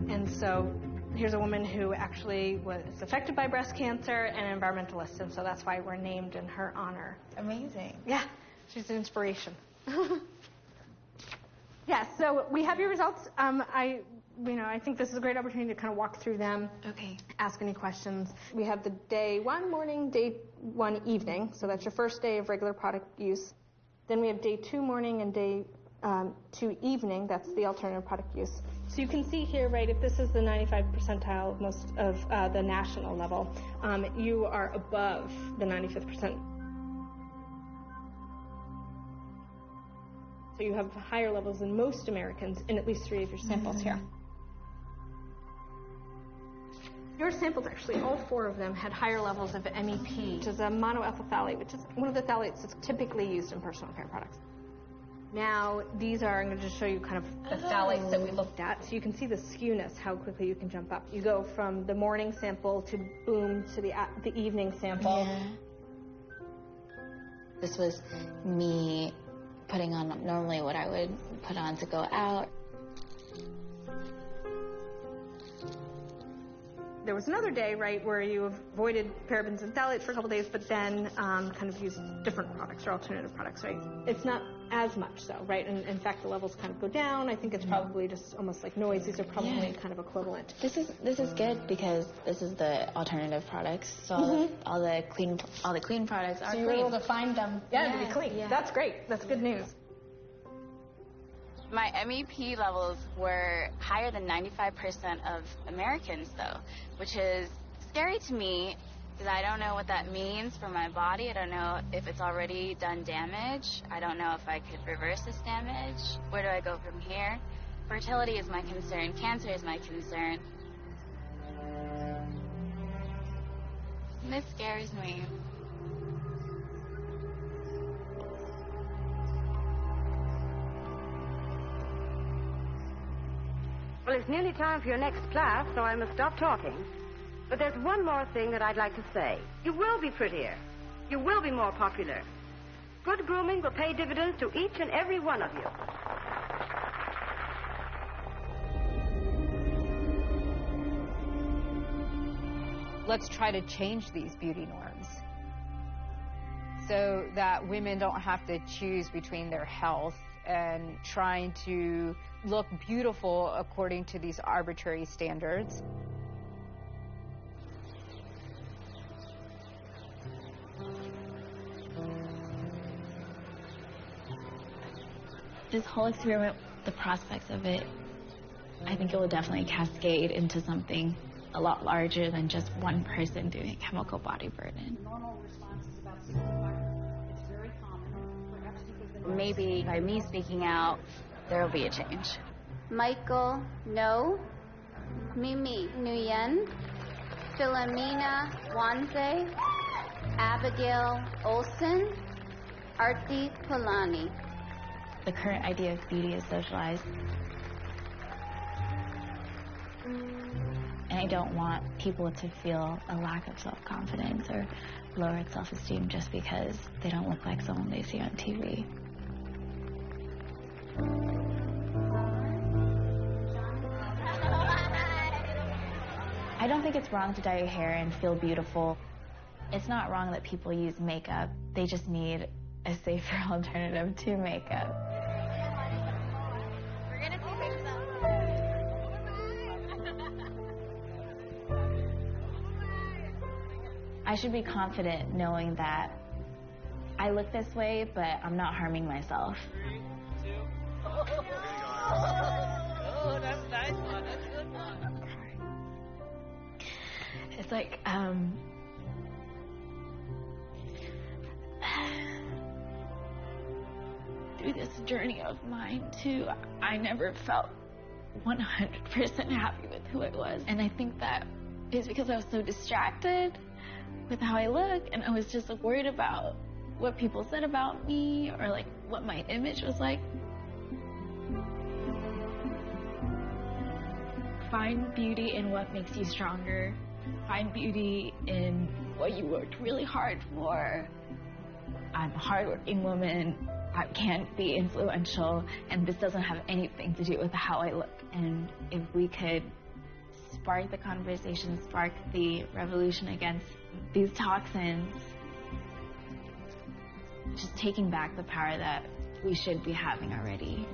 And so here's a woman who actually was affected by breast cancer and an environmentalist, and so that's why we're named in her honor. Amazing. Yeah, she's an inspiration. Yeah, so we have your results. I think this is a great opportunity to kind of walk through them. Okay. Ask any questions. We have the day 1 morning, day 1 evening, so that's your first day of regular product use. Then we have day 2 morning and day 2 evening. That's the alternative product use. So you can see here, right, if this is the 95th percentile of most of the national level, you are above the 95th percent. So you have higher levels than most Americans in at least 3 of your samples here. Your samples, actually, all 4 of them had higher levels of MEP, which is a monoethyl phthalate, which is one of the phthalates that's typically used in personal care products. Now, these are, I'm going to just show you kind of the phthalates that we looked at. So you can see the skewness, how quickly you can jump up. You go from the morning sample to boom to the evening sample. Yeah. This was me putting on normally what I would put on to go out. There was another day, right, where you avoided parabens and phthalates for a couple days, but then kind of used different products or alternative products, right? It's not as much so, right? And in fact, the levels kind of go down. I think it's probably just almost like noise. These are probably kind of equivalent. This is good because this is the alternative products. So all the clean products are so you were able to find them, to be clean. Yeah. That's great. That's good news. My MEP levels were higher than 95% of Americans, though, which is scary to me because I don't know what that means for my body. I don't know if it's already done damage. I don't know if I could reverse this damage. Where do I go from here? Fertility is my concern. Cancer is my concern. And this scares me. Well, it's nearly time for your next class, so I must stop talking. But there's one more thing that I'd like to say. You will be prettier. You will be more popular. Good grooming will pay dividends to each and every one of you. Let's try to change these beauty norms so that women don't have to choose between their health and trying to look beautiful according to these arbitrary standards. This whole experiment, the prospects of it, I think it will definitely cascade into something a lot larger than just one person doing chemical body burden. Maybe by me speaking out, there will be a change. Michael No, Mimi Nguyen, Philomena Wanze, Abigail Olson, Arti Polani. The current idea of beauty is socialized. And I don't want people to feel a lack of self-confidence or lowered self-esteem just because they don't look like someone they see on TV. I don't think it's wrong to dye your hair and feel beautiful. It's not wrong that people use makeup. They just need a safer alternative to makeup. I should be confident knowing that I look this way, but I'm not harming myself. 3, 2. Oh, that's a nice one. That's a good one. It's like, through this journey of mine, too, I never felt 100% happy with who I was. And I think that is because I was so distracted with how I look, and I was just worried about what people said about me or like what my image was like. Find beauty in what makes you stronger. Find beauty in what you worked really hard for. I'm a hardworking woman. I can't be influential, and this doesn't have anything to do with how I look. And if we could spark the conversation, spark the revolution against these toxins, just taking back the power that we should be having already.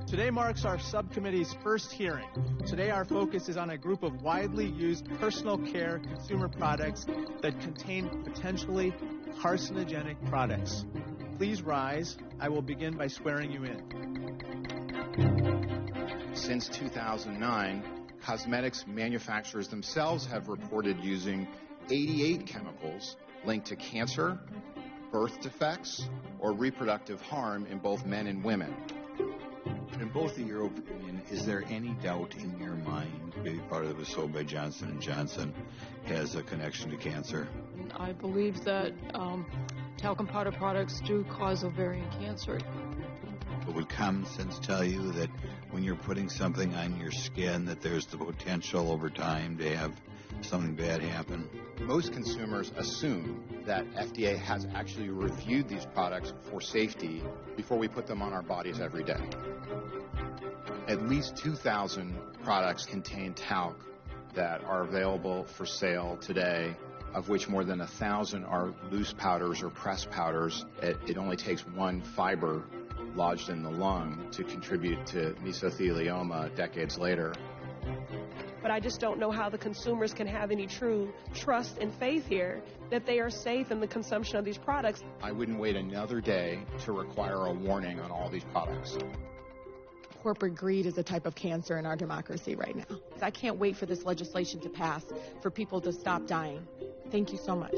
Today marks our subcommittee's first hearing. Today our focus is on a group of widely used personal care consumer products that contain potentially carcinogenic products. Please rise. I will begin by swearing you in. Since 2009, cosmetics manufacturers themselves have reported using 88 chemicals linked to cancer, birth defects, or reproductive harm in both men and women. In both of your opinion, is there any doubt in your mind that part that was sold by Johnson & Johnson has a connection to cancer? I believe that talcum powder products do cause ovarian cancer. But would common sense tell you that when you're putting something on your skin that there's the potential over time to have something bad happen? Most consumers assume that FDA has actually reviewed these products for safety before we put them on our bodies every day. At least 2,000 products contain talc that are available for sale today of which more than 1,000 are loose powders or pressed powders. It only takes one fiber lodged in the lung to contribute to mesothelioma decades later. But I just don't know how the consumers can have any true trust and faith here that they are safe in the consumption of these products. I wouldn't wait another day to require a warning on all these products. Corporate greed is a type of cancer in our democracy right now. I can't wait for this legislation to pass for people to stop dying. Thank you so much.